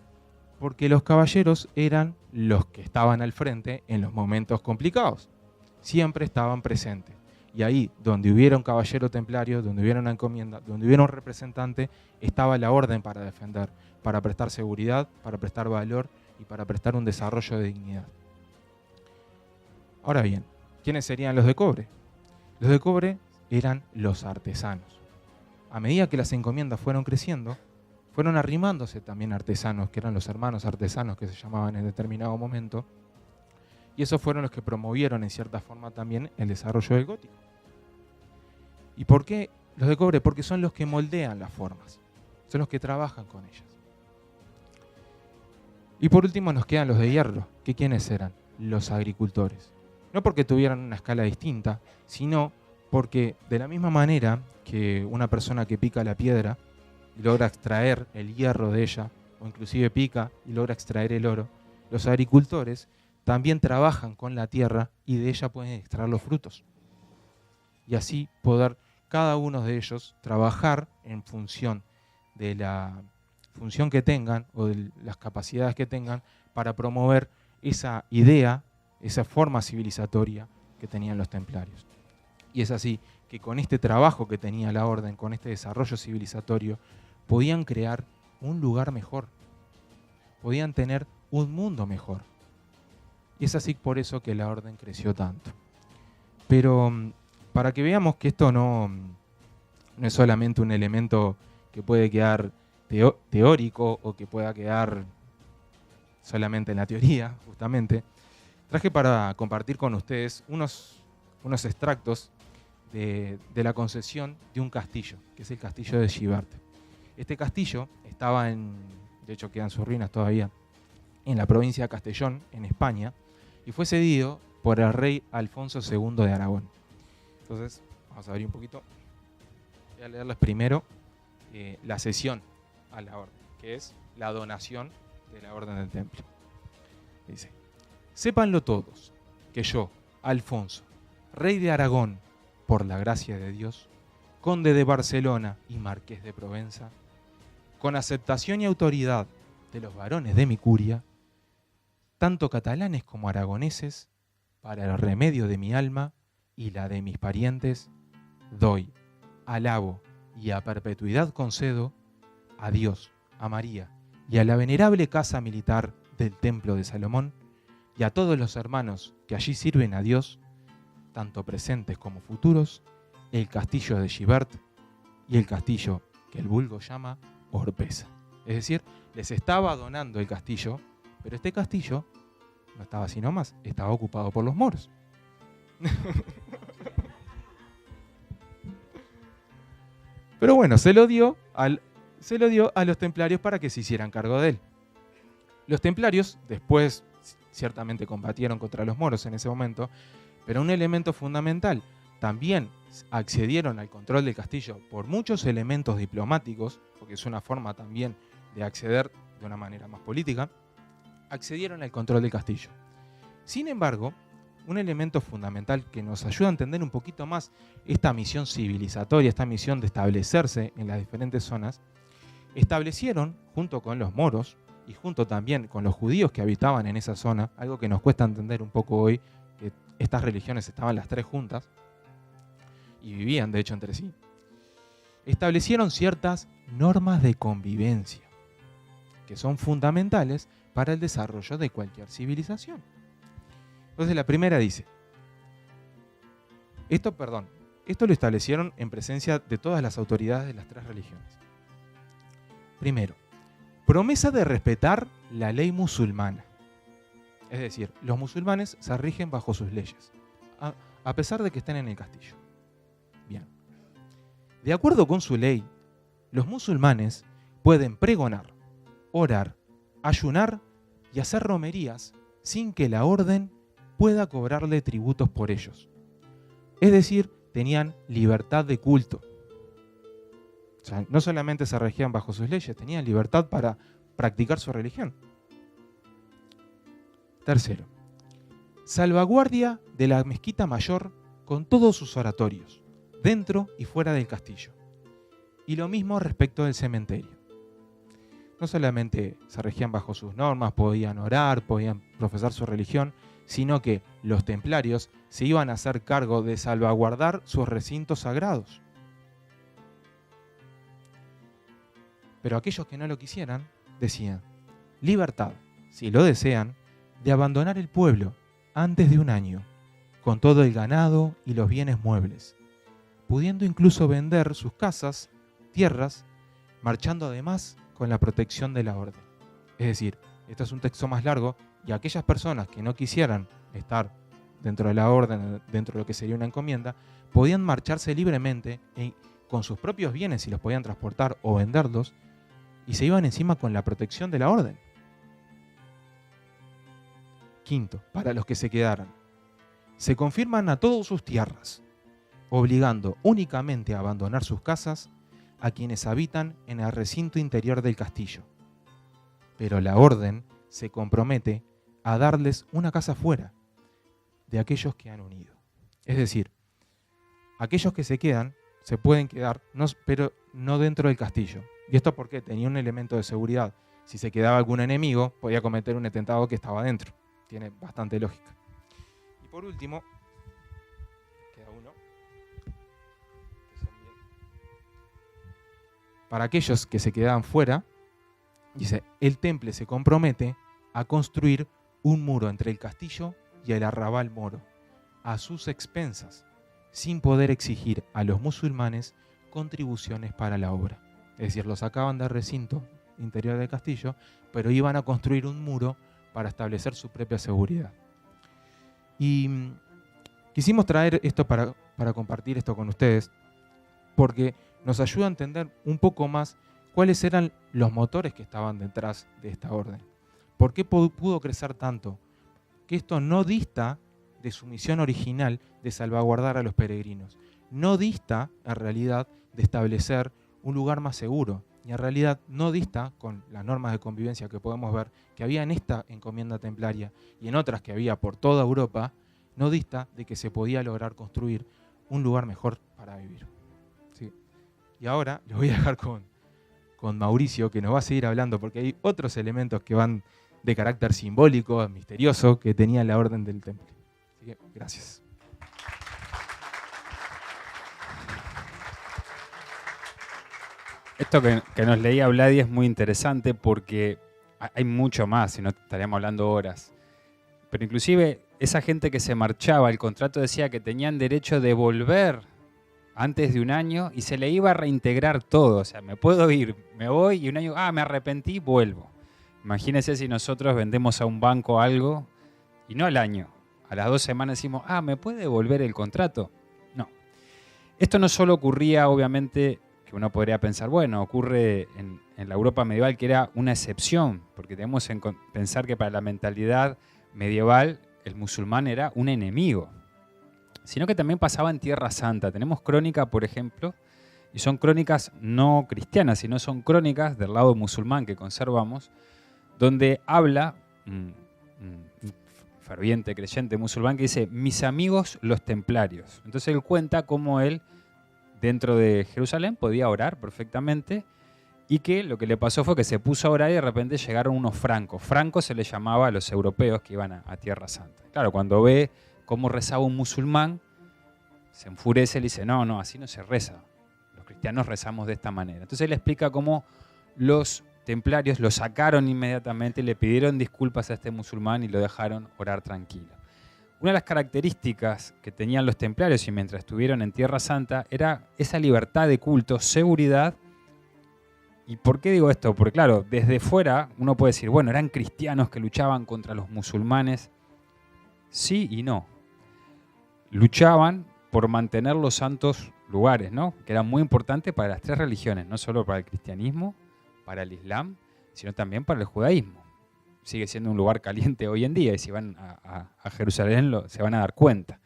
Porque los caballeros eran los que estaban al frente en los momentos complicados. Siempre estaban presentes. Y ahí, donde hubiera un caballero templario, donde hubiera una encomienda, donde hubiera un representante, estaba la orden para defender, para prestar seguridad, para prestar valor y para prestar un desarrollo de dignidad. Ahora bien, ¿quiénes serían los de cobre? Los de cobre eran los artesanos. A medida que las encomiendas fueron creciendo, fueron arrimándose también artesanos, que eran los hermanos artesanos que se llamaban en determinado momento, y esos fueron los que promovieron en cierta forma también el desarrollo del gótico. ¿Y por qué los de cobre? Porque son los que moldean las formas, son los que trabajan con ellas. Y por último nos quedan los de hierro, que ¿quiénes eran? Los agricultores. No porque tuvieran una escala distinta, sino porque de la misma manera que una persona que pica la piedra y logra extraer el hierro de ella, o inclusive pica y logra extraer el oro, los agricultores también trabajan con la tierra y de ella pueden extraer los frutos. Y así poder cada uno de ellos trabajar en función de la función que tengan o de las capacidades que tengan para promover esa idea, esa forma civilizatoria que tenían los templarios. Y es así que con este trabajo que tenía la orden, con este desarrollo civilizatorio, podían crear un lugar mejor, podían tener un mundo mejor. Y es así por eso que la orden creció tanto. Pero para que veamos que esto no es solamente un elemento que puede quedar teórico o que pueda quedar solamente en la teoría, justamente, traje para compartir con ustedes unos extractos de la concesión de un castillo, que es el castillo de Gibert. Este castillo estaba de hecho quedan sus ruinas todavía, en la provincia de Castellón, en España, y fue cedido por el rey Alfonso II de Aragón. Entonces, vamos a abrir un poquito. Voy a leerles primero la cesión a la orden, que es la donación de la orden del templo. Dice: sépanlo todos, que yo, Alfonso, rey de Aragón, por la gracia de Dios, conde de Barcelona y marqués de Provenza, con aceptación y autoridad de los varones de mi curia, tanto catalanes como aragoneses, para el remedio de mi alma y la de mis parientes, doy, alabo y a perpetuidad concedo a Dios, a María y a la venerable casa militar del Templo de Salomón y a todos los hermanos que allí sirven a Dios, tanto presentes como futuros, el castillo de Gibert y el castillo que el vulgo llama Orpesa. Es decir, les estaba donando el castillo, pero este castillo no estaba así nomás, estaba ocupado por los moros. Pero bueno, se lo dio a los templarios para que se hicieran cargo de él. Los templarios después ciertamente combatieron contra los moros en ese momento, pero un elemento fundamental, también accedieron al control del castillo por muchos elementos diplomáticos, porque es una forma también de acceder de una manera más política, accedieron al control del castillo. Sin embargo, un elemento fundamental que nos ayuda a entender un poquito más esta misión civilizatoria, esta misión de establecerse en las diferentes zonas, establecieron, junto con los moros y junto también con los judíos que habitaban en esa zona, algo que nos cuesta entender un poco hoy, que estas religiones estaban las tres juntas y vivían de hecho entre sí, establecieron ciertas normas de convivencia que son fundamentales para el desarrollo de cualquier civilización. Entonces la primera dice, esto lo establecieron en presencia de todas las autoridades de las tres religiones. Primero, promesa de respetar la ley musulmana. Es decir, los musulmanes se rigen bajo sus leyes, a pesar de que estén en el castillo. Bien. De acuerdo con su ley, los musulmanes pueden pregonar, orar, ayunar y hacer romerías sin que la orden pueda cobrarle tributos por ellos. Es decir, tenían libertad de culto. O sea, no solamente se regían bajo sus leyes, tenían libertad para practicar su religión. Tercero, salvaguardia de la mezquita mayor con todos sus oratorios, dentro y fuera del castillo. Y lo mismo respecto del cementerio. No solamente se regían bajo sus normas, podían orar, podían profesar su religión, sino que los templarios se iban a hacer cargo de salvaguardar sus recintos sagrados. Pero aquellos que no lo quisieran, decían, libertad, si lo desean, de abandonar el pueblo antes de un año, con todo el ganado y los bienes muebles, pudiendo incluso vender sus casas, tierras, marchando además con la protección de la orden. Es decir, esto es un texto más largo y aquellas personas que no quisieran estar dentro de la orden, dentro de lo que sería una encomienda, podían marcharse libremente con sus propios bienes si los podían transportar o venderlos y se iban encima con la protección de la orden. Quinto, para los que se quedaran, se confirman a todas sus tierras, obligando únicamente a abandonar sus casas a quienes habitan en el recinto interior del castillo. Pero la orden se compromete a darles una casa fuera de aquellos que han unido. Es decir, aquellos que se quedan se pueden quedar, pero no dentro del castillo. ¿Y esto porque tenía un elemento de seguridad? Si se quedaba algún enemigo, podía cometer un atentado que estaba dentro. Tiene bastante lógica. Y por último, queda uno. Para aquellos que se quedaban fuera, dice, el temple se compromete a construir un muro entre el castillo y el arrabal moro, a sus expensas, sin poder exigir a los musulmanes contribuciones para la obra. Es decir, los sacaban del recinto interior del castillo, pero iban a construir un muro para establecer su propia seguridad. Y quisimos traer esto para compartir esto con ustedes, porque nos ayuda a entender un poco más cuáles eran los motores que estaban detrás de esta orden. ¿Por qué pudo crecer tanto? Que esto no dista de su misión original de salvaguardar a los peregrinos. No dista, en realidad, de establecer un lugar más seguro. Y en realidad no dista, con las normas de convivencia que podemos ver, que había en esta encomienda templaria y en otras que había por toda Europa, no dista de que se podía lograr construir un lugar mejor para vivir. ¿Sí? Y ahora les voy a dejar con Mauricio, que nos va a seguir hablando, porque hay otros elementos que van de carácter simbólico, misterioso, que tenía la orden del temple. Así que, gracias.
Esto que nos leía Vladi es muy interesante porque hay mucho más, si no estaríamos hablando horas. Pero inclusive esa gente que se marchaba, el contrato decía que tenían derecho de volver antes de un año y se le iba a reintegrar todo. O sea, me puedo ir, me voy y un año, me arrepentí, vuelvo. Imagínense si nosotros vendemos a un banco algo y no al año. A las 2 semanas decimos, ¿me puede devolver el contrato? No. Esto no solo ocurría, obviamente, que uno podría pensar, bueno, ocurre en la Europa medieval, que era una excepción, porque tenemos que pensar que para la mentalidad medieval el musulmán era un enemigo, sino que también pasaba en Tierra Santa. Tenemos crónica, por ejemplo, y son crónicas no cristianas, sino son crónicas del lado musulmán que conservamos, donde habla un ferviente creyente musulmán que dice, mis amigos los templarios. Entonces él cuenta cómo él dentro de Jerusalén podía orar perfectamente y que lo que le pasó fue que se puso a orar y de repente llegaron unos francos. Francos se les llamaba a los europeos que iban a Tierra Santa. Claro, cuando ve cómo rezaba un musulmán, se enfurece y le dice, no, así no se reza. Los cristianos rezamos de esta manera. Entonces él explica cómo los templarios lo sacaron inmediatamente, le pidieron disculpas a este musulmán y lo dejaron orar tranquilo. Una de las características que tenían los templarios y mientras estuvieron en Tierra Santa era esa libertad de culto, seguridad. ¿Y por qué digo esto? Porque claro, desde fuera uno puede decir, bueno, eran cristianos que luchaban contra los musulmanes. Sí y no. Luchaban por mantener los santos lugares, ¿no? Que eran muy importantes para las 3 religiones, no solo para el cristianismo, para el islam, sino también para el judaísmo. Sigue siendo un lugar caliente hoy en día y si van a Jerusalén se van a dar cuenta.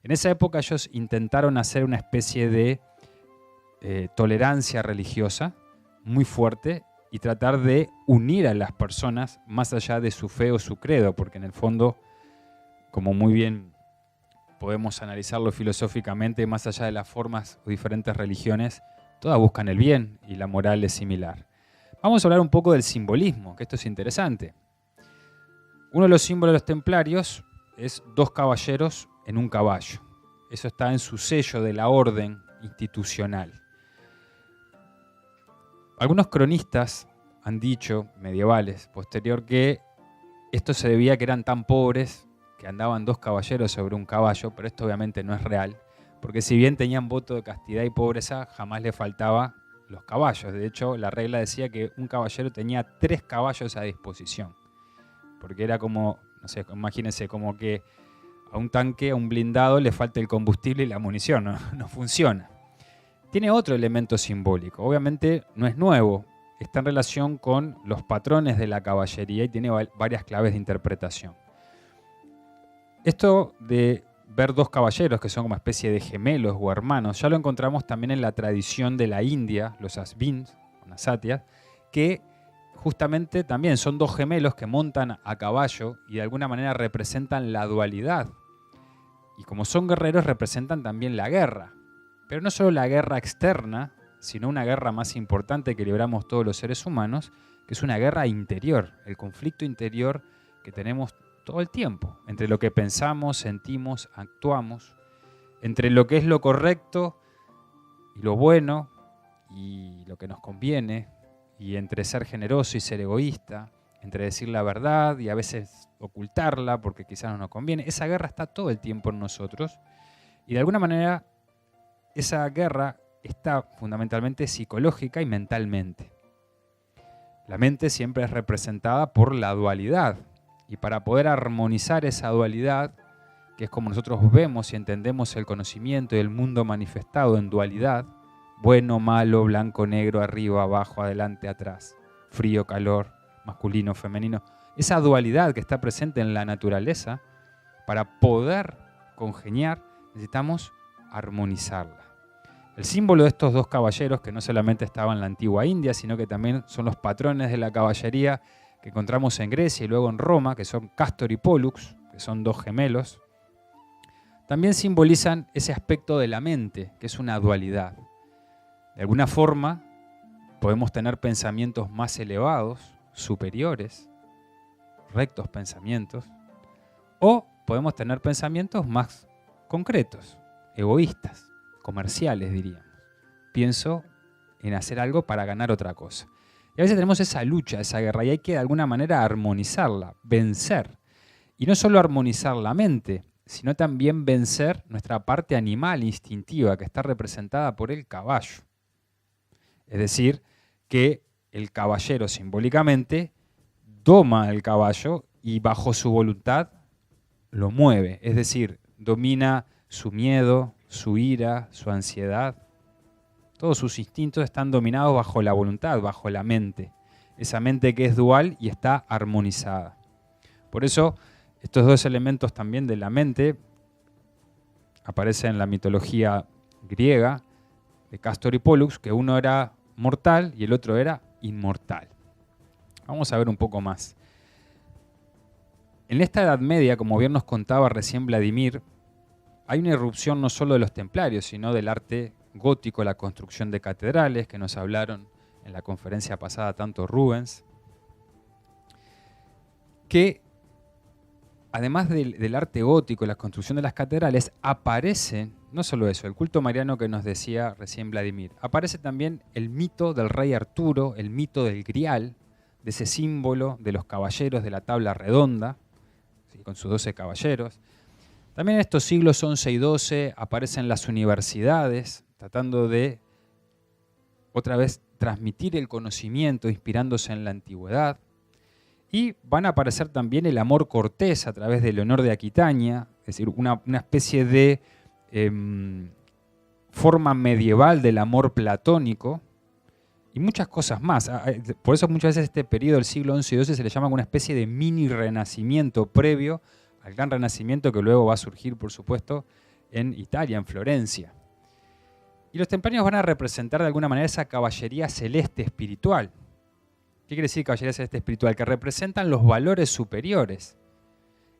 En esa época ellos intentaron hacer una especie de tolerancia religiosa muy fuerte y tratar de unir a las personas más allá de su fe o su credo, porque en el fondo, como muy bien podemos analizarlo filosóficamente, más allá de las formas o diferentes religiones, todas buscan el bien y la moral es similar. Vamos a hablar un poco del simbolismo, que esto es interesante. Uno de los símbolos de los templarios es 2 caballeros en un caballo. Eso está en su sello de la orden institucional. Algunos cronistas han dicho, medievales, posterior, que esto se debía a que eran tan pobres que andaban 2 caballeros sobre un caballo, pero esto obviamente no es real, porque si bien tenían voto de castidad y pobreza, jamás le faltaba los caballos. De hecho, la regla decía que un caballero tenía 3 caballos a disposición, porque era como, no sé, imagínense, como que a un tanque, a un blindado, le falta el combustible y la munición, no funciona. Tiene otro elemento simbólico, obviamente no es nuevo, está en relación con los patrones de la caballería y tiene varias claves de interpretación. Esto de ver 2 caballeros que son como una especie de gemelos o hermanos, ya lo encontramos también en la tradición de la India, los asvins, las satyas, que justamente también son 2 gemelos que montan a caballo y de alguna manera representan la dualidad. Y como son guerreros, representan también la guerra. Pero no solo la guerra externa, sino una guerra más importante que libramos todos los seres humanos, que es una guerra interior, el conflicto interior que tenemos todo el tiempo, entre lo que pensamos, sentimos, actuamos, entre lo que es lo correcto y lo bueno y lo que nos conviene, y entre ser generoso y ser egoísta, entre decir la verdad y a veces ocultarla porque quizás no nos conviene. Esa guerra está todo el tiempo en nosotros y de alguna manera esa guerra está fundamentalmente psicológica y mentalmente. La mente siempre es representada por la dualidad y para poder armonizar esa dualidad, que es como nosotros vemos y entendemos el conocimiento y el mundo manifestado en dualidad, bueno, malo, blanco, negro, arriba, abajo, adelante, atrás, frío, calor, masculino, femenino, esa dualidad que está presente en la naturaleza, para poder congeniar necesitamos armonizarla. El símbolo de estos 2 caballeros, que no solamente estaban en la antigua India, sino que también son los patrones de la caballería que encontramos en Grecia y luego en Roma, que son Castor y Pollux, que son 2 gemelos, también simbolizan ese aspecto de la mente, que es una dualidad. De alguna forma, podemos tener pensamientos más elevados, superiores, rectos pensamientos, o podemos tener pensamientos más concretos, egoístas, comerciales, diríamos. Pienso en hacer algo para ganar otra cosa. Y a veces tenemos esa lucha, esa guerra, y hay que de alguna manera armonizarla, vencer. Y no solo armonizar la mente, sino también vencer nuestra parte animal, instintiva, que está representada por el caballo. Es decir, que el caballero simbólicamente doma al caballo y bajo su voluntad lo mueve. Es decir, domina su miedo, su ira, su ansiedad. Todos sus instintos están dominados bajo la voluntad, bajo la mente. Esa mente que es dual y está armonizada. Por eso, estos 2 elementos también de la mente aparecen en la mitología griega de Castor y Pollux, que uno era mortal y el otro era inmortal. Vamos a ver un poco más. En esta Edad Media, como bien nos contaba recién Vladimir, hay una irrupción no solo de los templarios, sino del arte gótico, la construcción de catedrales, que nos hablaron en la conferencia pasada tanto Rubens, que además del arte gótico y la construcción de las catedrales, aparece, no solo eso, el culto mariano que nos decía recién Vladimir, aparece también el mito del rey Arturo, el mito del Grial, de ese símbolo de los caballeros de la tabla redonda, ¿sí?, con sus 12 caballeros. También en estos siglos XI y XII aparecen las universidades, tratando de, otra vez, transmitir el conocimiento, inspirándose en la antigüedad. Y van a aparecer también el amor cortés a través de Leonor de Aquitania, es decir, una especie de forma medieval del amor platónico y muchas cosas más. Por eso muchas veces este periodo del siglo XI y XII se le llama como una especie de mini renacimiento previo al gran renacimiento que luego va a surgir, por supuesto, en Italia, en Florencia. Y los templarios van a representar de alguna manera esa caballería celeste espiritual. ¿Qué quiere decir caballería celeste espiritual? Que representan los valores superiores,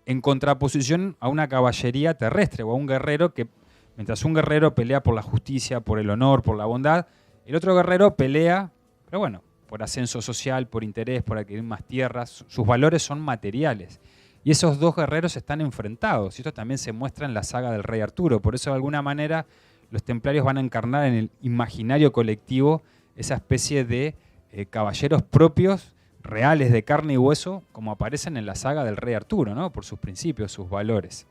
en contraposición a una caballería terrestre o a un guerrero que, mientras un guerrero pelea por la justicia, por el honor, por la bondad, el otro guerrero pelea, pero bueno, por ascenso social, por interés, por adquirir más tierras. Sus valores son materiales. Y esos dos guerreros están enfrentados. Y esto también se muestra en la saga del Rey Arturo. Por eso, de alguna manera, los templarios van a encarnar en el imaginario colectivo esa especie de caballeros propios, reales, de carne y hueso, como aparecen en la saga del Rey Arturo, ¿no? Por sus principios, sus valores.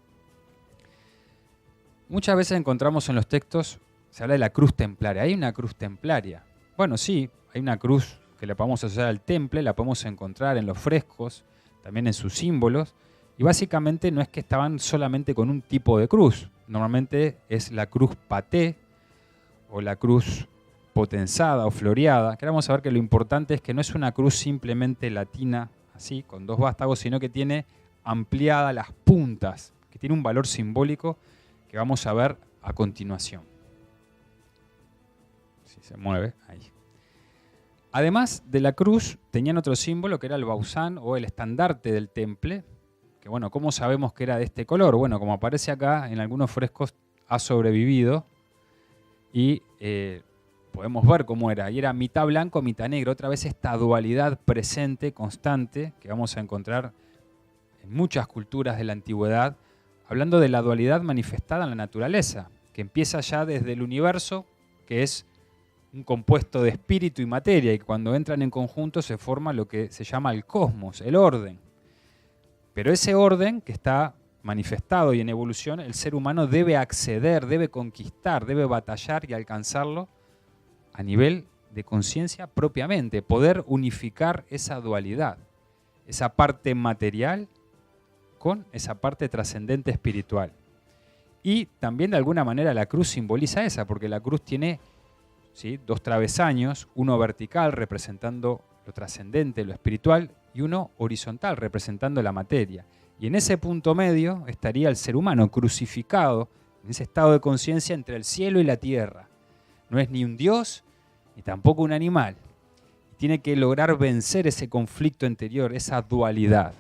Muchas veces encontramos en los textos, se habla de la cruz templaria. ¿Hay una cruz templaria? Bueno, sí, hay una cruz que la podemos asociar al temple, la podemos encontrar en los frescos, también en sus símbolos, y básicamente no es que estaban solamente con un tipo de cruz. Normalmente es la cruz paté o la cruz potenzada o floreada, que vamos a ver que lo importante es que no es una cruz simplemente latina, así, con dos vástagos, sino que tiene ampliadas las puntas, que tiene un valor simbólico que vamos a ver a continuación. Si se mueve, ahí. Además de la cruz, tenían otro símbolo que era el bausán o el estandarte del temple, que bueno, ¿cómo sabemos que era de este color? Bueno, como aparece acá, en algunos frescos ha sobrevivido y podemos ver cómo era. Y era mitad blanco, mitad negro. Otra vez esta dualidad presente, constante, que vamos a encontrar en muchas culturas de la antigüedad, hablando de la dualidad manifestada en la naturaleza, que empieza ya desde el universo, que es un compuesto de espíritu y materia, y cuando entran en conjunto se forma lo que se llama el cosmos, el orden. Pero ese orden que está manifestado y en evolución, el ser humano debe acceder, debe conquistar, debe batallar y alcanzarlo a nivel de conciencia propiamente, poder unificar esa dualidad, esa parte material con esa parte trascendente espiritual. Y también de alguna manera la cruz simboliza esa, porque la cruz tiene, ¿sí?, dos travesaños, uno vertical representando lo trascendente, lo espiritual, y uno horizontal representando la materia. Y en ese punto medio estaría el ser humano crucificado en ese estado de conciencia entre el cielo y la tierra. No es ni un dios ni tampoco un animal. Tiene que lograr vencer ese conflicto interior, esa dualidad.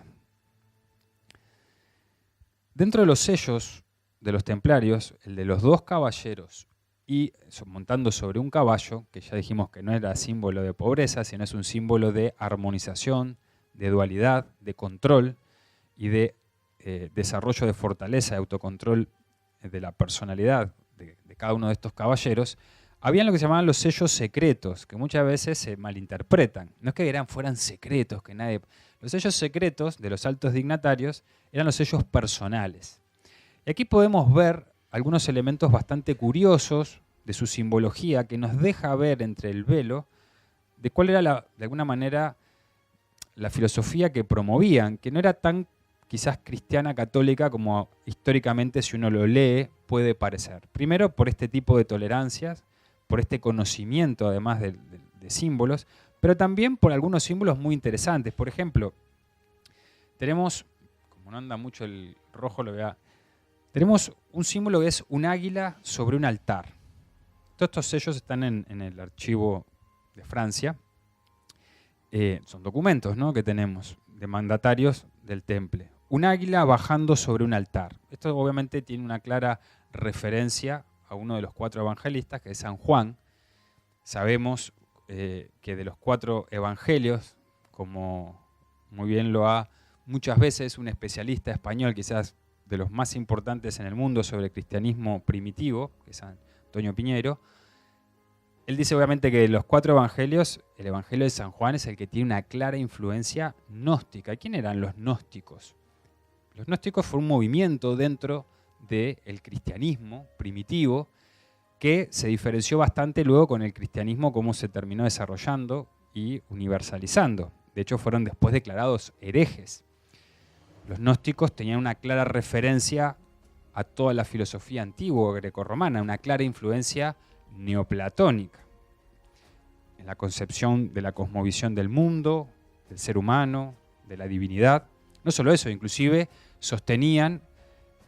Dentro de los sellos de los templarios, el de los dos caballeros y montando sobre un caballo, que ya dijimos que no era símbolo de pobreza, sino es un símbolo de armonización, de dualidad, de control y de desarrollo de fortaleza, de autocontrol de la personalidad de cada uno de estos caballeros, habían lo que se llamaban los sellos secretos, que muchas veces se malinterpretan. No es que fueran secretos, que nadie... Los sellos secretos de los altos dignatarios eran los sellos personales. Y aquí podemos ver algunos elementos bastante curiosos de su simbología que nos deja ver entre el velo de cuál era, de alguna manera, la filosofía que promovían, que no era tan quizás cristiana católica como históricamente, si uno lo lee, puede parecer. Primero, por este tipo de tolerancias, por este conocimiento además de símbolos, pero también por algunos símbolos muy interesantes. Por ejemplo, tenemos, como no anda mucho el rojo, tenemos un símbolo que es un águila sobre un altar. Todos estos sellos están en el archivo de Francia. Son documentos, ¿no?, que tenemos de mandatarios del temple. Un águila bajando sobre un altar. Esto obviamente tiene una clara referencia a uno de los 4 evangelistas, que es San Juan. Sabemos que de los 4 evangelios, como muy bien lo ha muchas veces un especialista español, quizás de los más importantes en el mundo sobre el cristianismo primitivo, que es Antonio Piñeiro, él dice obviamente que de los 4 evangelios, el evangelio de San Juan es el que tiene una clara influencia gnóstica. ¿Quién eran los gnósticos? Los gnósticos fue un movimiento dentro del cristianismo primitivo que se diferenció bastante luego con el cristianismo, cómo se terminó desarrollando y universalizando. De hecho, fueron después declarados herejes. Los gnósticos tenían una clara referencia a toda la filosofía antigua grecorromana, una clara influencia neoplatónica en la concepción de la cosmovisión del mundo, del ser humano, de la divinidad. No solo eso, inclusive sostenían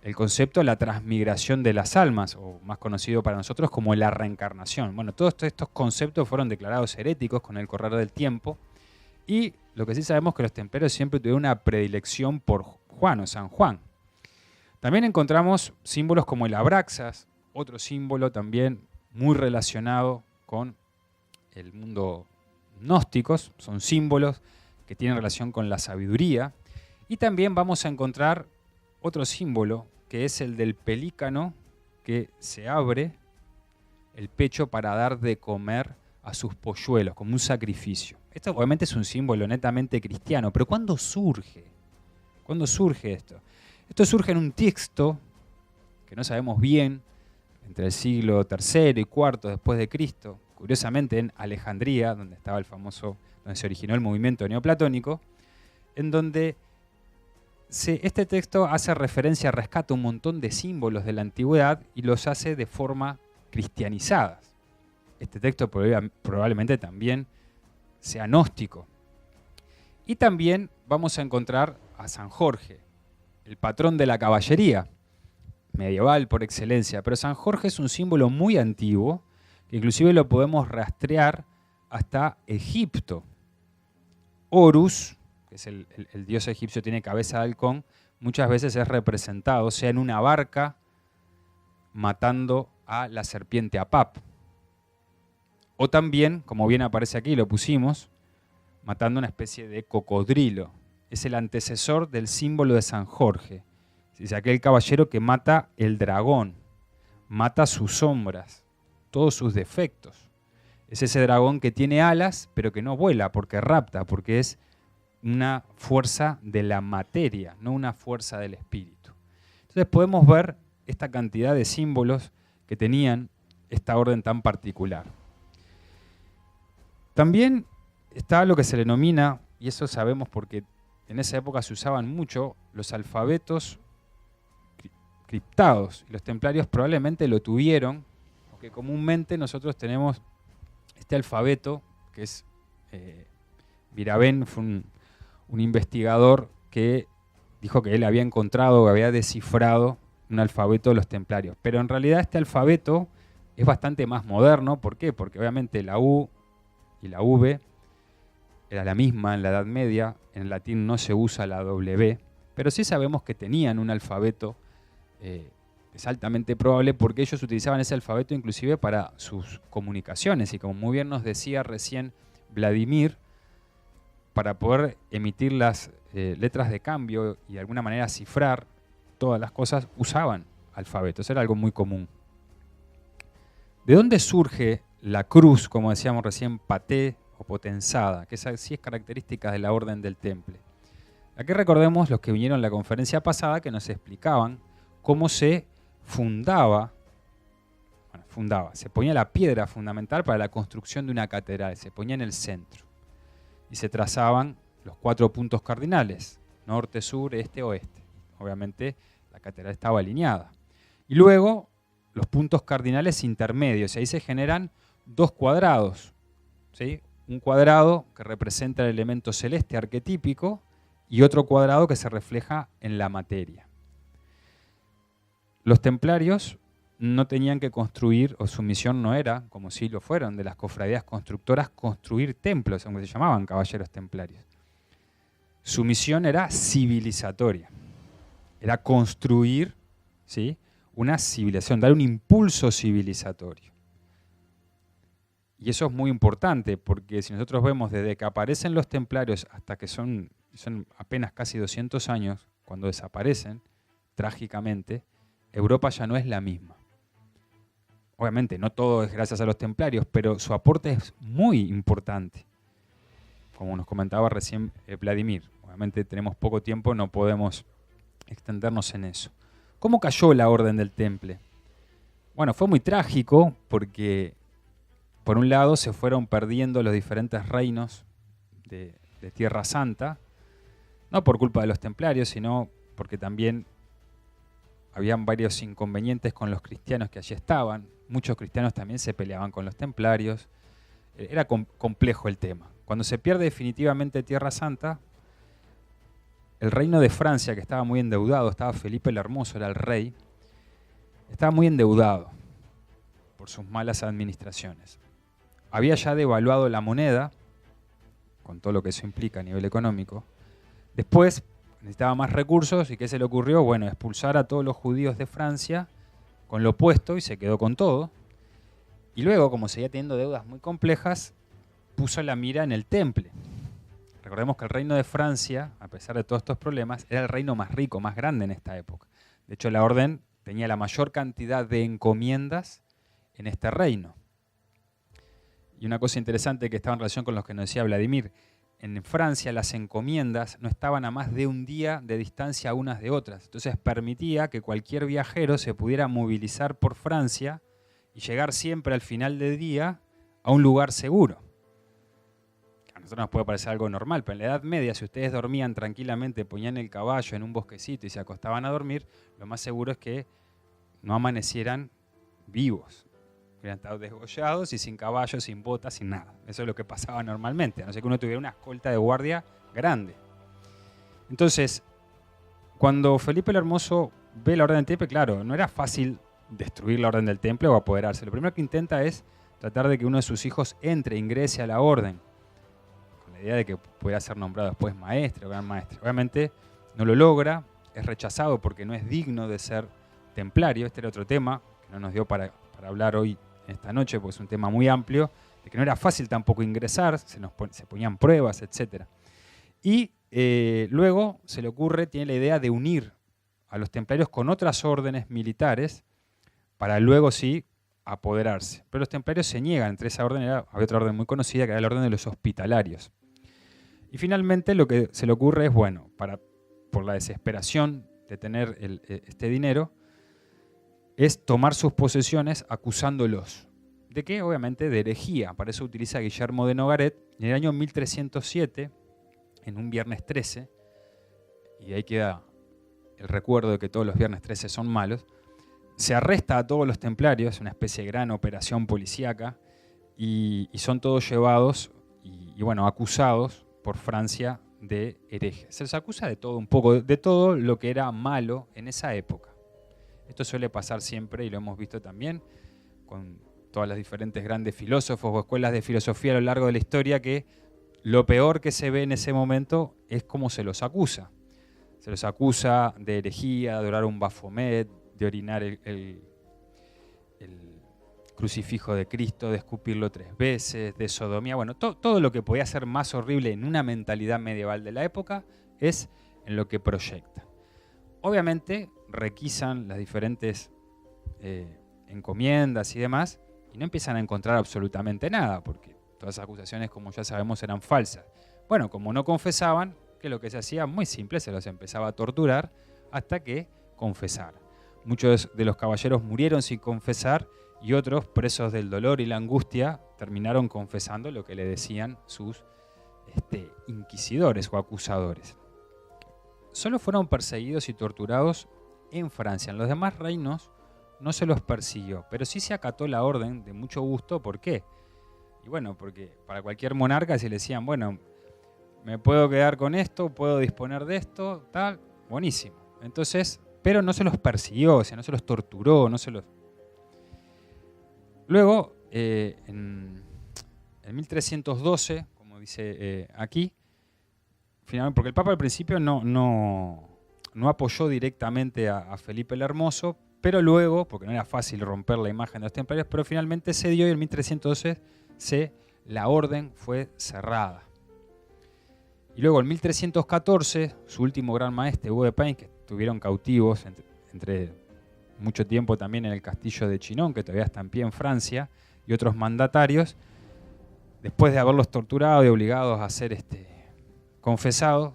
el concepto de la transmigración de las almas, o más conocido para nosotros como la reencarnación. Bueno, todos estos conceptos fueron declarados heréticos con el correr del tiempo, y lo que sí sabemos es que los templarios siempre tuvieron una predilección por Juan o San Juan. También encontramos símbolos como el abraxas, otro símbolo también muy relacionado con el mundo gnósticos, son símbolos que tienen relación con la sabiduría. Y también vamos a encontrar otro símbolo, que es el del pelícano que se abre el pecho para dar de comer a sus polluelos, como un sacrificio. Esto obviamente es un símbolo netamente cristiano, pero ¿cuándo surge? ¿Cuándo surge esto? Esto surge en un texto que no sabemos bien, entre el siglo III y IV después de Cristo, curiosamente en Alejandría, donde estaba donde se originó el movimiento neoplatónico, en donde este texto hace referencia, rescata un montón de símbolos de la antigüedad y los hace de forma cristianizada. Este texto probablemente también sea gnóstico. Y también vamos a encontrar a San Jorge, el patrón de la caballería, medieval por excelencia. Pero San Jorge es un símbolo muy antiguo, que inclusive lo podemos rastrear hasta Egipto. Horus, que es el dios egipcio, tiene cabeza de halcón, muchas veces es representado, sea en una barca, matando a la serpiente Apap. O también, como bien aparece aquí, lo pusimos, matando una especie de cocodrilo. Es el antecesor del símbolo de San Jorge. Es aquel caballero que mata el dragón, mata sus sombras, todos sus defectos. Es ese dragón que tiene alas, pero que no vuela, porque rapta, porque es una fuerza de la materia, no una fuerza del espíritu. Entonces podemos ver esta cantidad de símbolos que tenían esta orden tan particular. También está lo que se le denomina, y eso sabemos porque en esa época se usaban mucho, los alfabetos criptados. Los templarios probablemente lo tuvieron, porque comúnmente nosotros tenemos este alfabeto, que es Virabén, fue un investigador que dijo que él había encontrado, había descifrado un alfabeto de los templarios. Pero en realidad este alfabeto es bastante más moderno. ¿Por qué? Porque obviamente la U y la V era la misma en la Edad Media. En el latín no se usa la W, pero sí sabemos que tenían un alfabeto. Es altamente probable porque ellos utilizaban ese alfabeto inclusive para sus comunicaciones. Y como muy bien nos decía recién Vladimir, para poder emitir las letras de cambio y de alguna manera cifrar todas las cosas, usaban alfabetos. Era algo muy común. ¿De dónde surge la cruz, como decíamos recién, paté o potenzada? Que esa sí es característica de la orden del temple. Aquí recordemos los que vinieron en la conferencia pasada que nos explicaban cómo se se ponía la piedra fundamental para la construcción de una catedral, se ponía en el centro. Y se trazaban los 4 puntos cardinales, norte, sur, este, oeste. Obviamente la catedral estaba alineada. Y luego los puntos cardinales intermedios, y ahí se generan 2 cuadrados. ¿Sí? Un cuadrado que representa el elemento celeste arquetípico y otro cuadrado que se refleja en la materia. Los templarios no tenían que construir, o su misión no era, como sí lo fueron de las cofradías constructoras, construir templos, aunque se llamaban caballeros templarios. Su misión era civilizatoria, era construir, ¿sí?, una civilización, dar un impulso civilizatorio. Y eso es muy importante, porque si nosotros vemos desde que aparecen los templarios hasta que son apenas casi 200 años, cuando desaparecen, trágicamente, Europa ya no es la misma. Obviamente no todo es gracias a los templarios, pero su aporte es muy importante. Como nos comentaba recién Vladimir. Obviamente tenemos poco tiempo, no podemos extendernos en eso. ¿Cómo cayó la orden del temple? Bueno, fue muy trágico porque por un lado se fueron perdiendo los diferentes reinos de Tierra Santa, no por culpa de los templarios, sino porque también habían varios inconvenientes con los cristianos que allí estaban. Muchos cristianos también se peleaban con los templarios. Era complejo el tema. Cuando se pierde definitivamente Tierra Santa, el reino de Francia, que estaba muy endeudado, estaba Felipe el Hermoso, era el rey, estaba muy endeudado por sus malas administraciones. Había ya devaluado la moneda, con todo lo que eso implica a nivel económico. Después necesitaba más recursos, ¿y qué se le ocurrió? Bueno, expulsar a todos los judíos de Francia con lo opuesto, y se quedó con todo. Y luego, como seguía teniendo deudas muy complejas, puso la mira en el temple. recordemos que el reino de Francia, a pesar de todos estos problemas, era el reino más rico, más grande en esta época. De hecho, la orden tenía la mayor cantidad de encomiendas en este reino. Y una cosa interesante que estaba en relación con lo que nos decía Vladimir, en Francia las encomiendas no estaban a más de un día de distancia unas de otras. Entonces permitía que cualquier viajero se pudiera movilizar por Francia y llegar siempre al final del día a un lugar seguro. A nosotros nos puede parecer algo normal, pero en la Edad Media, si ustedes dormían tranquilamente, ponían el caballo en un bosquecito y se acostaban a dormir, lo más seguro es que no amanecieran vivos. Hubieran estado desgollados y sin caballo, sin botas, sin nada. Eso es lo que pasaba normalmente, a no ser que uno tuviera una escolta de guardia grande. Entonces, cuando Felipe el Hermoso ve la Orden del Temple, claro, no era fácil destruir la Orden del Temple o apoderarse. Lo primero que intenta es tratar de que uno de sus hijos ingrese a la Orden, con la idea de que pudiera ser nombrado después maestre o gran maestre. Obviamente no lo logra, es rechazado porque no es digno de ser templario. Este era otro tema que no nos dio para hablar hoy, esta noche, porque es un tema muy amplio, de que no era fácil tampoco ingresar, se ponían pruebas, etc. Y luego se le ocurre, tiene la idea de unir a los templarios con otras órdenes militares para luego sí apoderarse. Pero los templarios se niegan. Entre esa orden había otra orden muy conocida que era la orden de los hospitalarios. Y finalmente lo que se le ocurre es, bueno, por la desesperación de tener este dinero, es tomar sus posesiones acusándolos. ¿De qué? Obviamente de herejía. Para eso utiliza Guillermo de Nogaret. En el año 1307, en un viernes 13, y ahí queda el recuerdo de que todos los viernes 13 son malos, se arresta a todos los templarios, una especie de gran operación policíaca, y son todos llevados y bueno, acusados por Francia de herejes. Se les acusa de todo, un poco, de todo lo que era malo en esa época. Esto suele pasar siempre y lo hemos visto también con todas las diferentes grandes filósofos o escuelas de filosofía a lo largo de la historia, que lo peor que se ve en ese momento es cómo se los acusa. Se los acusa de herejía, de adorar un Baphomet, de orinar el crucifijo de Cristo, de escupirlo 3 veces, de sodomía. Bueno, todo lo que podía ser más horrible en una mentalidad medieval de la época es en lo que proyecta. Obviamente requisan las diferentes encomiendas y demás y no empiezan a encontrar absolutamente nada, porque todas esas acusaciones, como ya sabemos, eran falsas. Bueno, como no confesaban, que lo que se hacía muy simple, se los empezaba a torturar hasta que confesaran. Muchos de los caballeros murieron sin confesar y otros, presos del dolor y la angustia, terminaron confesando lo que le decían sus inquisidores o acusadores. Solo fueron perseguidos y torturados en Francia. En los demás reinos no se los persiguió, pero sí se acató la orden de mucho gusto. ¿Por qué? Y bueno, porque para cualquier monarca si le decían, bueno, me puedo quedar con esto, puedo disponer de esto, tal, buenísimo. Entonces, pero no se los persiguió, o sea, no se los torturó, no se los... Luego, en 1312, como dice aquí, finalmente, porque el Papa al principio no apoyó directamente a Felipe el Hermoso, pero luego, porque no era fácil romper la imagen de los templarios, pero finalmente se dio y en 1312 la orden fue cerrada. Y luego en 1314, su último gran maestre, Hugo de Payns, que estuvieron cautivos entre mucho tiempo también en el castillo de Chinon, que todavía está en pie en Francia, y otros mandatarios, después de haberlos torturado y obligados a ser confesados,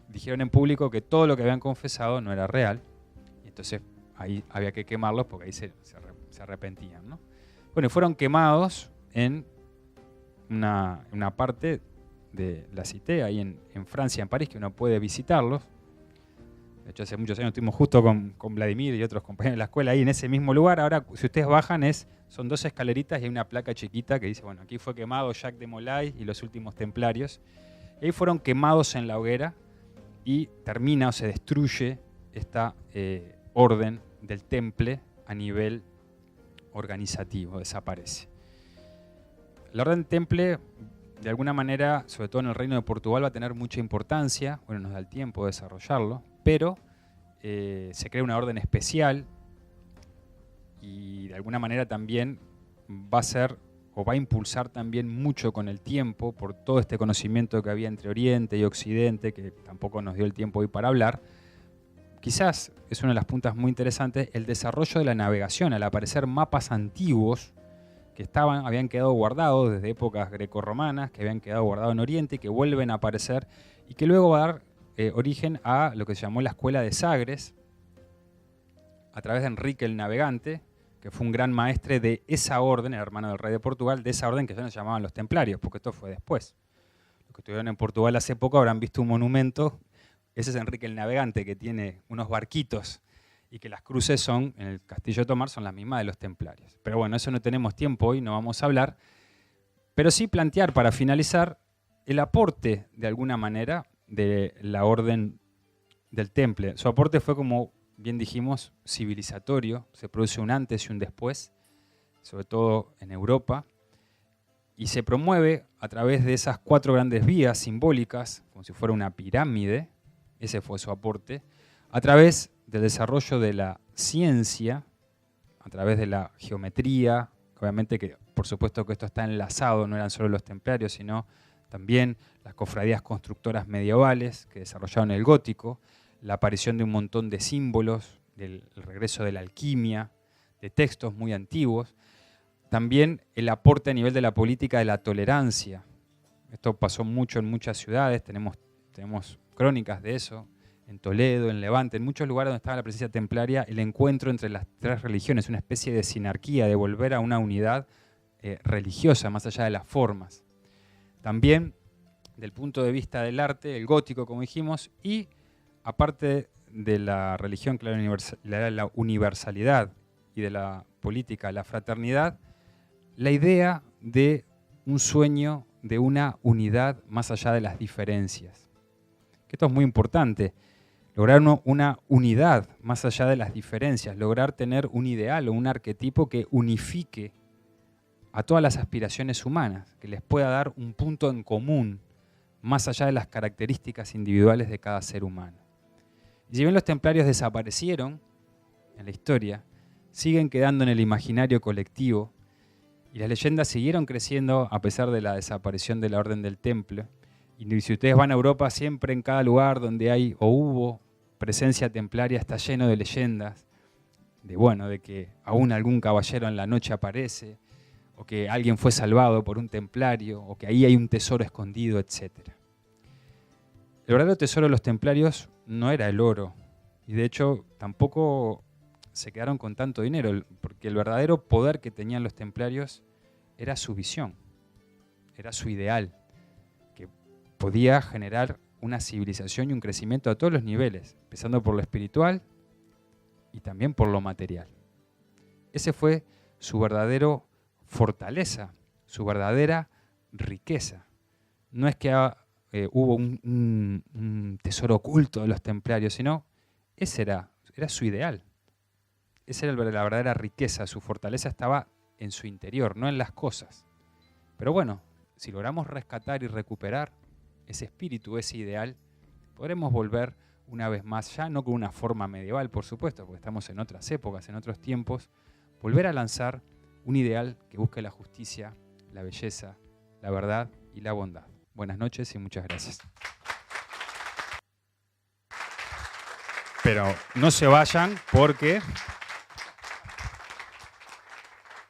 dijeron en público que todo lo que habían confesado no era real, y entonces ahí había que quemarlos porque ahí se arrepentían, ¿no? Bueno, y fueron quemados en una parte de la Cité, ahí en Francia, en París, que uno puede visitarlos. De hecho, hace muchos años estuvimos justo con Vladimir y otros compañeros de la escuela ahí en ese mismo lugar. Ahora, si ustedes bajan, son 2 escaleritas y hay una placa chiquita que dice, bueno, aquí fue quemado Jacques de Molay y los últimos templarios. Y ahí fueron quemados en la hoguera y termina o se destruye esta orden del temple a nivel organizativo, desaparece. La orden del temple, de alguna manera, sobre todo en el Reino de Portugal, va a tener mucha importancia. Bueno, nos da el tiempo de desarrollarlo, pero se crea una orden especial y de alguna manera también va a ser o va a impulsar también mucho con el tiempo, por todo este conocimiento que había entre Oriente y Occidente, que tampoco nos dio el tiempo hoy para hablar. Quizás es una de las puntas muy interesantes, el desarrollo de la navegación, al aparecer mapas antiguos que habían quedado guardados desde épocas grecorromanas, que habían quedado guardados en Oriente y que vuelven a aparecer, y que luego va a dar origen a lo que se llamó la Escuela de Sagres, a través de Enrique el Navegante, que fue un gran maestre de esa orden, el hermano del rey de Portugal, de esa orden que ya nos llamaban los templarios, porque esto fue después. Los que estuvieron en Portugal hace poco habrán visto un monumento, ese es Enrique el Navegante, que tiene unos barquitos y que las cruces son, en el Castillo de Tomar, son las mismas de los templarios. Pero bueno, eso no tenemos tiempo hoy, no vamos a hablar, pero sí plantear para finalizar el aporte, de alguna manera, de la orden del Temple. Su aporte fue, como bien dijimos, civilizatorio, se produce un antes y un después, sobre todo en Europa, y se promueve a través de esas 4 grandes vías simbólicas, como si fuera una pirámide, ese fue su aporte, a través del desarrollo de la ciencia, a través de la geometría, obviamente que por supuesto que esto está enlazado, no eran solo los templarios, sino también las cofradías constructoras medievales que desarrollaron el gótico, la aparición de un montón de símbolos, el regreso de la alquimia, de textos muy antiguos, también el aporte a nivel de la política de la tolerancia. Esto pasó mucho en muchas ciudades, tenemos crónicas de eso, en Toledo, en Levante, en muchos lugares donde estaba la presencia templaria, el encuentro entre las 3 religiones, una especie de sinarquía, de volver a una unidad religiosa, más allá de las formas. También, del punto de vista del arte, el gótico, como dijimos, y aparte de la religión, claro, la universalidad y de la política, la fraternidad, la idea de un sueño de una unidad más allá de las diferencias. Que esto es muy importante, lograr una unidad más allá de las diferencias, lograr tener un ideal o un arquetipo que unifique a todas las aspiraciones humanas, que les pueda dar un punto en común más allá de las características individuales de cada ser humano. Y si bien los templarios desaparecieron en la historia, siguen quedando en el imaginario colectivo y las leyendas siguieron creciendo a pesar de la desaparición de la Orden del Temple. Y si ustedes van a Europa, siempre en cada lugar donde hay o hubo presencia templaria está lleno de leyendas, de que aún algún caballero en la noche aparece, o que alguien fue salvado por un templario, o que ahí hay un tesoro escondido, etc. El verdadero tesoro de los templarios no era el oro, y de hecho tampoco se quedaron con tanto dinero, porque el verdadero poder que tenían los templarios era su visión, era su ideal, que podía generar una civilización y un crecimiento a todos los niveles, empezando por lo espiritual y también por lo material. Ese fue su verdadero fortaleza, su verdadera riqueza. No es que hubo un tesoro oculto de los templarios, sino ese era su ideal. Esa era la verdadera riqueza, su fortaleza estaba en su interior, no en las cosas. Pero bueno, si logramos rescatar y recuperar ese espíritu, ese ideal, podremos volver una vez más, ya no con una forma medieval, por supuesto, porque estamos en otras épocas, en otros tiempos, volver a lanzar un ideal que busque la justicia, la belleza, la verdad y la bondad. Buenas noches y muchas gracias. Pero no se vayan porque...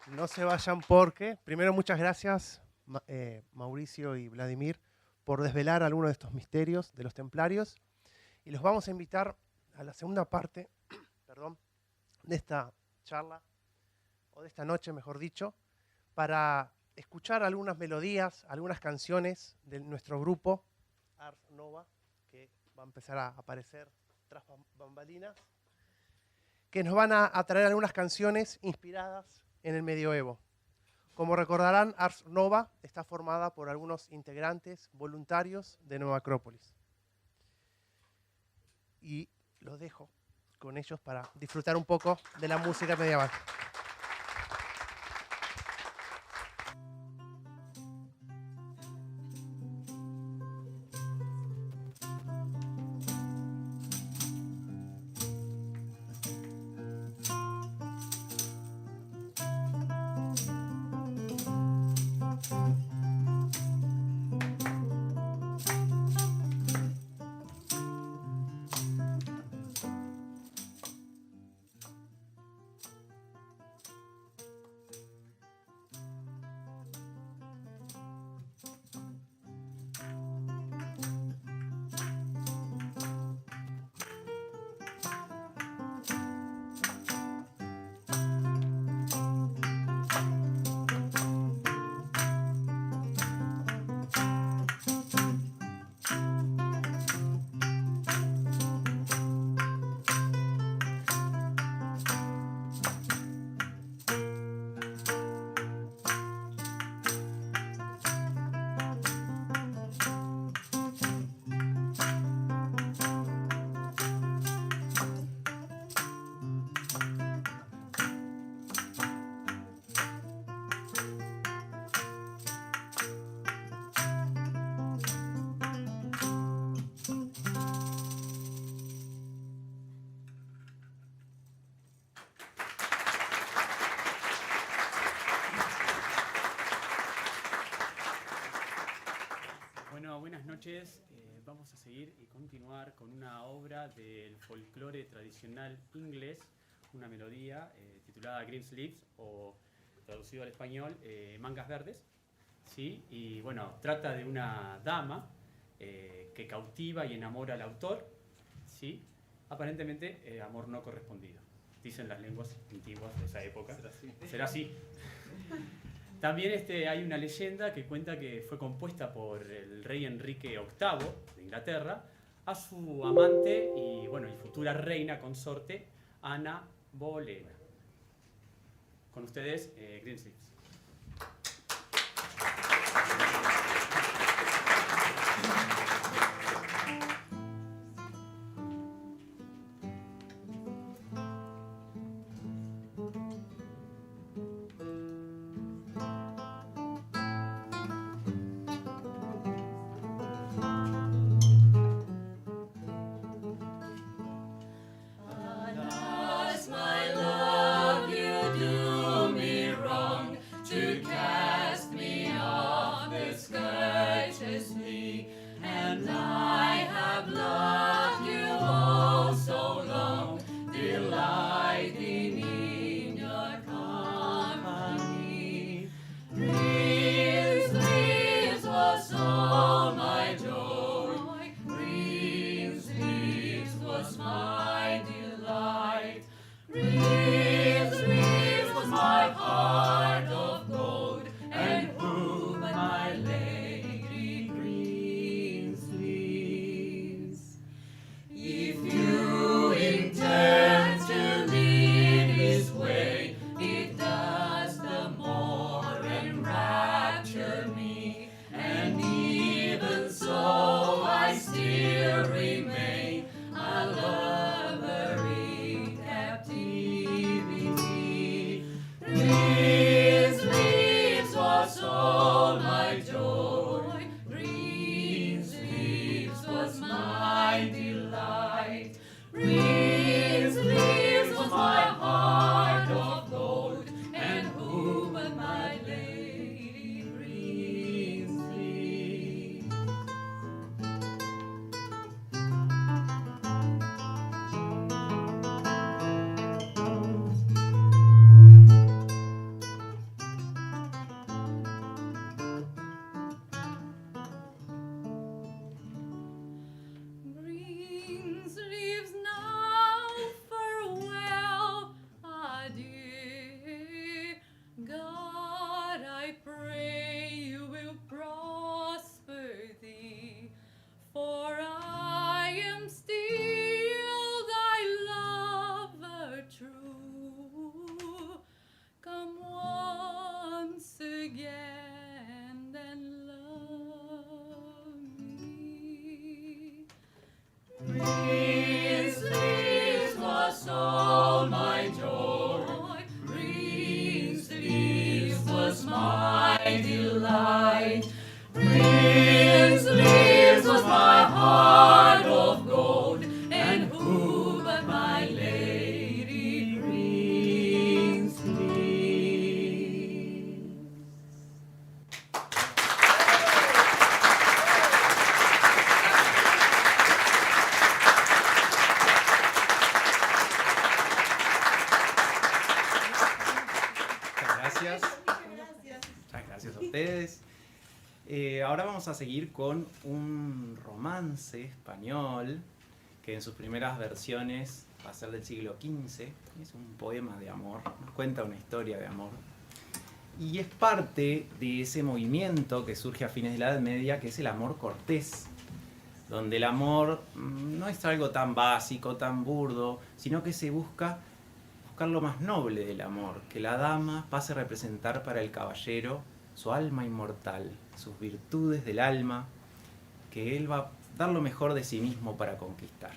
No se vayan porque, primero, muchas gracias, Mauricio y Vladimir, por desvelar algunos de estos misterios de los templarios. Y los vamos a invitar a la segunda parte de esta charla, o de esta noche, mejor dicho, para escuchar algunas melodías, algunas canciones de nuestro grupo, Ars Nova, que va a empezar a aparecer tras bambalinas, que nos van a traer algunas canciones inspiradas en el medioevo. Como recordarán, Ars Nova está formada por algunos integrantes voluntarios de Nueva Acrópolis. Y los dejo con ellos para disfrutar un poco de la música medieval.
vamos a seguir y continuar con una obra del folclore tradicional inglés, una melodía titulada Green Sleeves, o traducido al español, Mangas Verdes. ¿Sí? Y bueno, trata de una dama que cautiva y enamora al autor, ¿sí? Aparentemente amor no correspondido, dicen las lenguas antiguas de esa época. ¿Será así? También hay una leyenda que cuenta que fue compuesta por el rey Enrique VIII de Inglaterra a su amante y, bueno, y futura reina consorte, Ana Bolena. Con ustedes, Green Sleeves.
Ahora vamos a seguir con un romance español que en sus primeras versiones va a ser del siglo XV. Es un poema de amor, nos cuenta una historia de amor. Y es parte de ese movimiento que surge a fines de la Edad Media, que es el amor cortés, donde el amor no es algo tan básico, tan burdo, sino que se buscar lo más noble del amor, que la dama pase a representar para el caballero su alma inmortal, sus virtudes del alma, que él va a dar lo mejor de sí mismo para conquistar.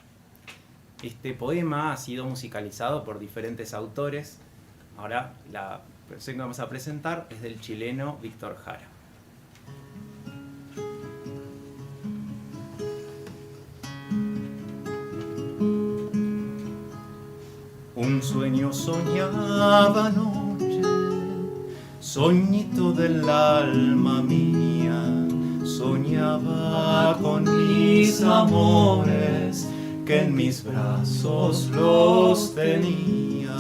Este poema ha sido musicalizado por diferentes autores. Ahora la versión que vamos a presentar es del chileno Víctor Jara. Un sueño soñaba anoche, soñito del alma mía, Soñaba con mis amores, que en mis brazos los tenía.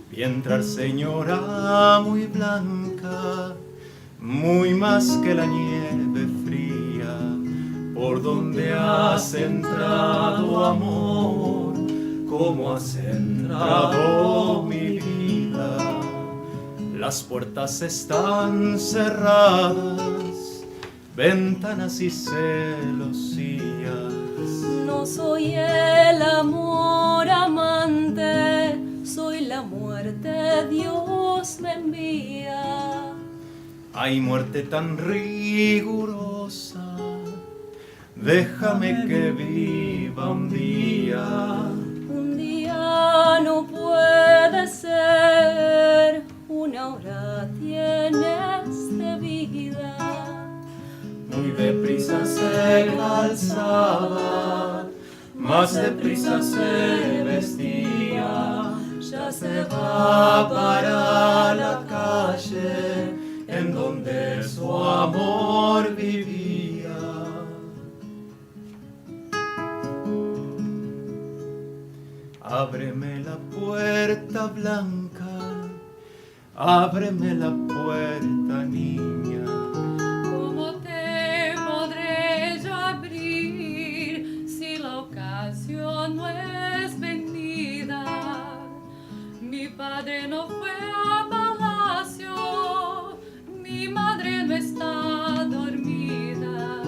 Vi entrar señora muy blanca, muy más que la nieve fría. ¿Por dónde has entrado, amor? ¿Cómo has entrado, mi vida? Las puertas están cerradas, ventanas y celosías.
No soy el amor amante, soy la muerte, Dios me envía.
Hay muerte tan rigurosa, déjame que viva un día.
Un día no puede ser, una hora tienes de vida.
Muy deprisa se calzaba, más deprisa se vestía. Ya se va para la calle en donde su amor vivía. Ábreme la puerta blanca, ábreme la puerta, niña.
¿Cómo te podré yo abrir si la ocasión no es venida? Mi padre no fue a palacio, mi madre no está dormida.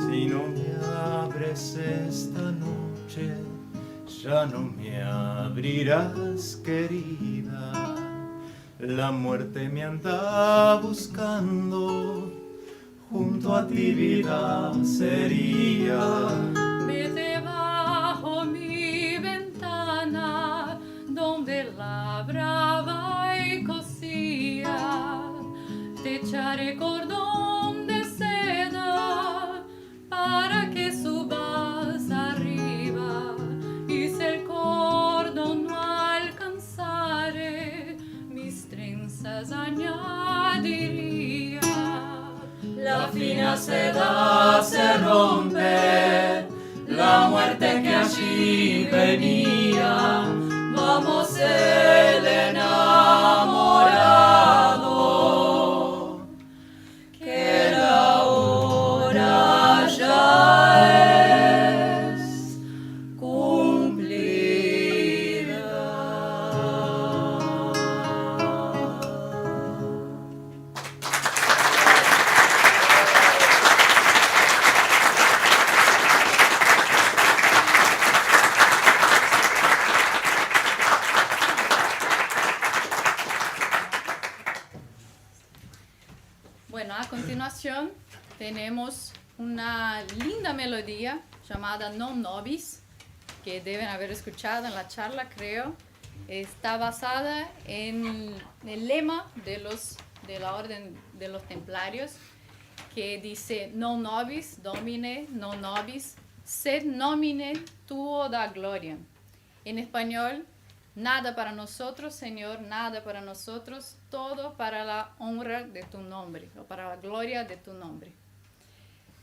Si no me abres esta noche, ya no me abrirás, querida. La muerte me anda buscando, junto a ti vida sería.
Vete bajo mi ventana, donde labraba y cosía. Te echaré cordón de seda para que subas arriba. Y si el cordón no alcanzare, mis trenzas añadiría. La fina seda se rompe, la muerte que allí venía. Vamos el enamorado, que la hora ya es cumplida. Bueno, a continuación tenemos una linda melodía llamada Non Nobis, que deben haber escuchado en la charla, creo. Está basada en el lema de la Orden de los Templarios, que dice Non Nobis Domine, non nobis, sed nomine tuo da gloria. En español, nada para nosotros, Señor, nada para nosotros, todo para la honra de tu nombre, o para la gloria de tu nombre.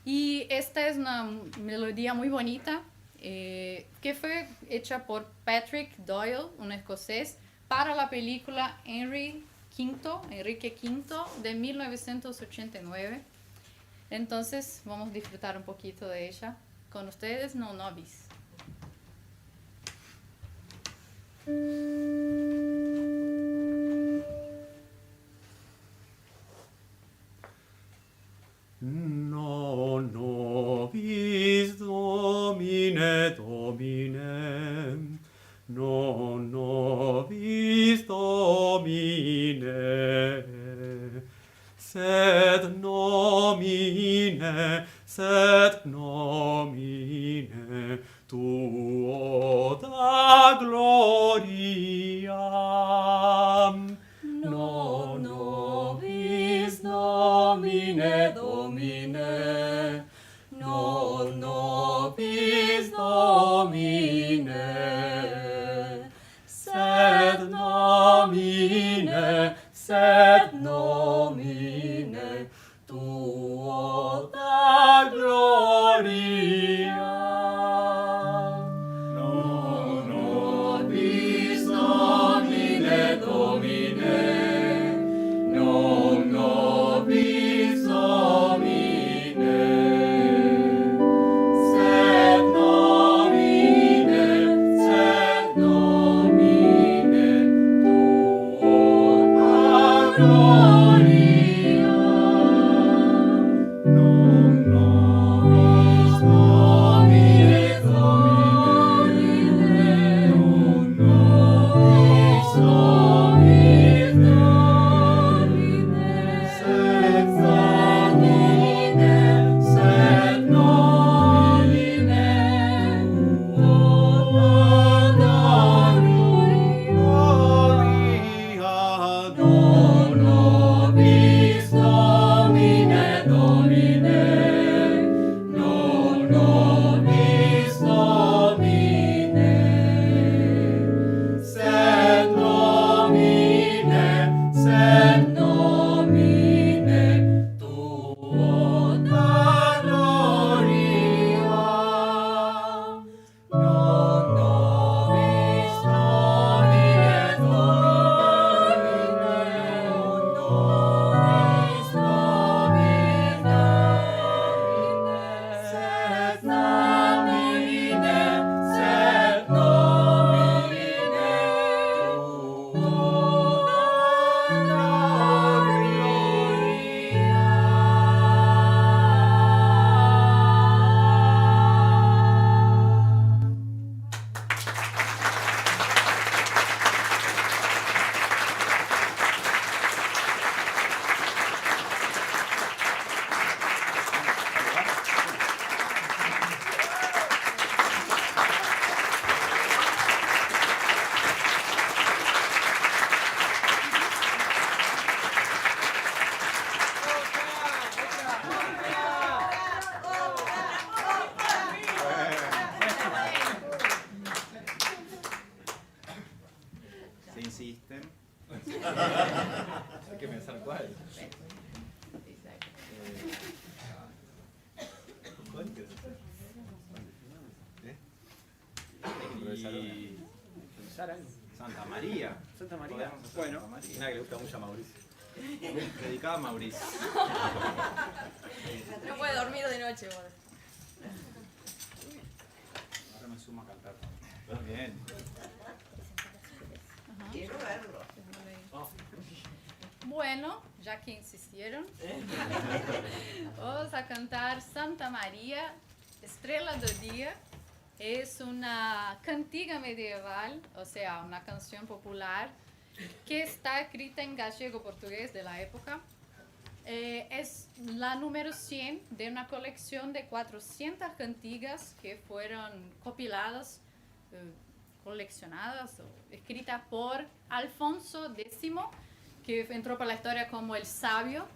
Y esta es una melodía muy bonita, que fue hecha por Patrick Doyle, un escocés, para la película Enrique V de 1989. Entonces vamos a disfrutar un poquito de ella. Con ustedes, Non Nobis.
Non nobis Domine, Domine, non nobis Domine, sed nomine tuo da gloria. Non nobis Domine, Domine, non nobis Domine, sed nomine tuo da
Se insisten. Hay que pensar cuál. Y Santa María.
Santa María.
Podemos hacer
Bueno,
Santa María.
una que le gusta mucho a Mauricio.
Dedicada a Mauricio.
No puede dormir de noche, vos.
Ahora me sumo a cantar.
Muy bien.
Quiero verlo. Bueno, ya que insistieron, vamos a cantar Santa María, Estrela do Dia. Es una cantiga medieval, o sea, una canción popular que está escrita en gallego-portugués de la época. Es la número 100 de una colección de 400 cantigas que fueron compiladas, coleccionadas o escritas por Alfonso X, que entró para la historia como el sabio,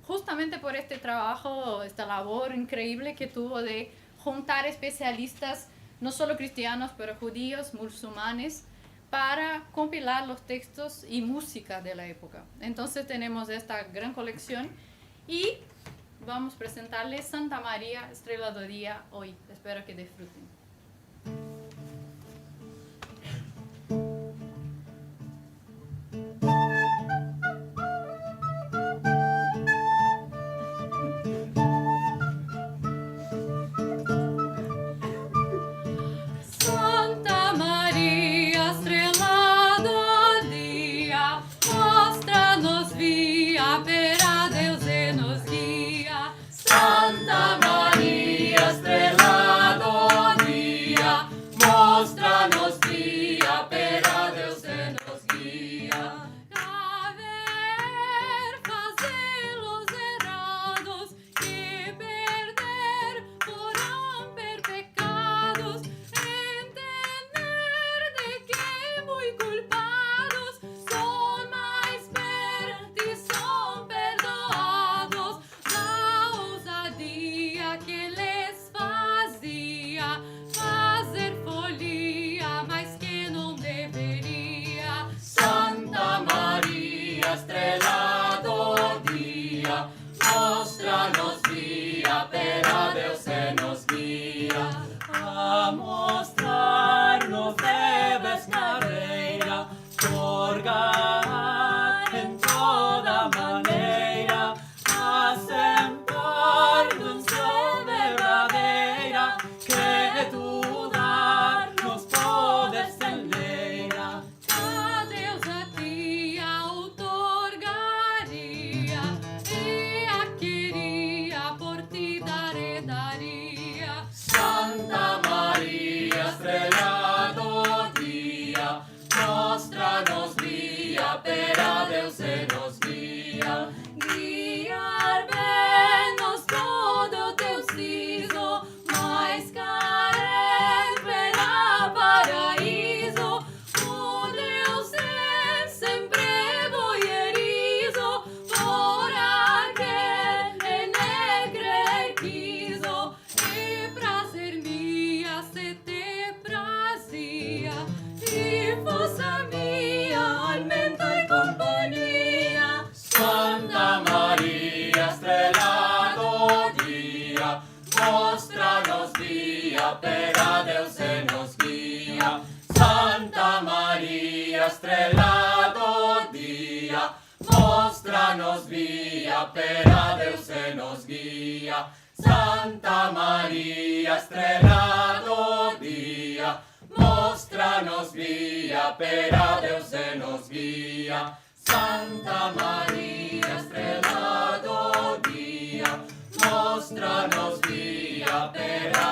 justamente por este trabajo, esta labor increíble que tuvo de juntar especialistas, no solo cristianos, pero judíos, musulmanes, para compilar los textos y música de la época. Entonces tenemos esta gran colección y vamos a presentarles Santa María, Estrela do Dia hoy. Espero que disfruten. Santa Maria, estrela do dia, mostra-nos via, pera Deus e nos guia. Santa Maria, estrela do dia, mostra-nos via, pera Deus e nos guia. A ver, fazelos errados, que perder porão per pecados, entender de que muy culpados son mais perto son perdoados. Da ousadia que les fazia fazer folia, mas que não deveria. Santa Maria, estrela do dia, mostra-nos via, pera Deus se nos guia. A mostrar-nos deves carreira, purgar em toda maneira, assentar-nos verdadeira, que tu dar-nos podes sem leira. A Deus a ti outorgaria, e a queria por ti dar e daria. Santa Maria, estrela do dia, mostra-nos via, pera Deus e nos guia. Guiar bem-nos todo o teu siso, mais carem verá paraíso. O Deus é sempre boierizo, por aquel negre quiso. E prazer mia se te prazia, e fossa mia aumenta e companhia. Santa Maria, estrela do dia, mostra-nos via, pera Deus e nos
estrellado dia, mostra-nos via, per a Deus se nos guia. Santa Maria, estrellado dia, mostra-nos via, per a Deus se nos guia. Santa Maria, estrellado dia, mostra-nos via, per a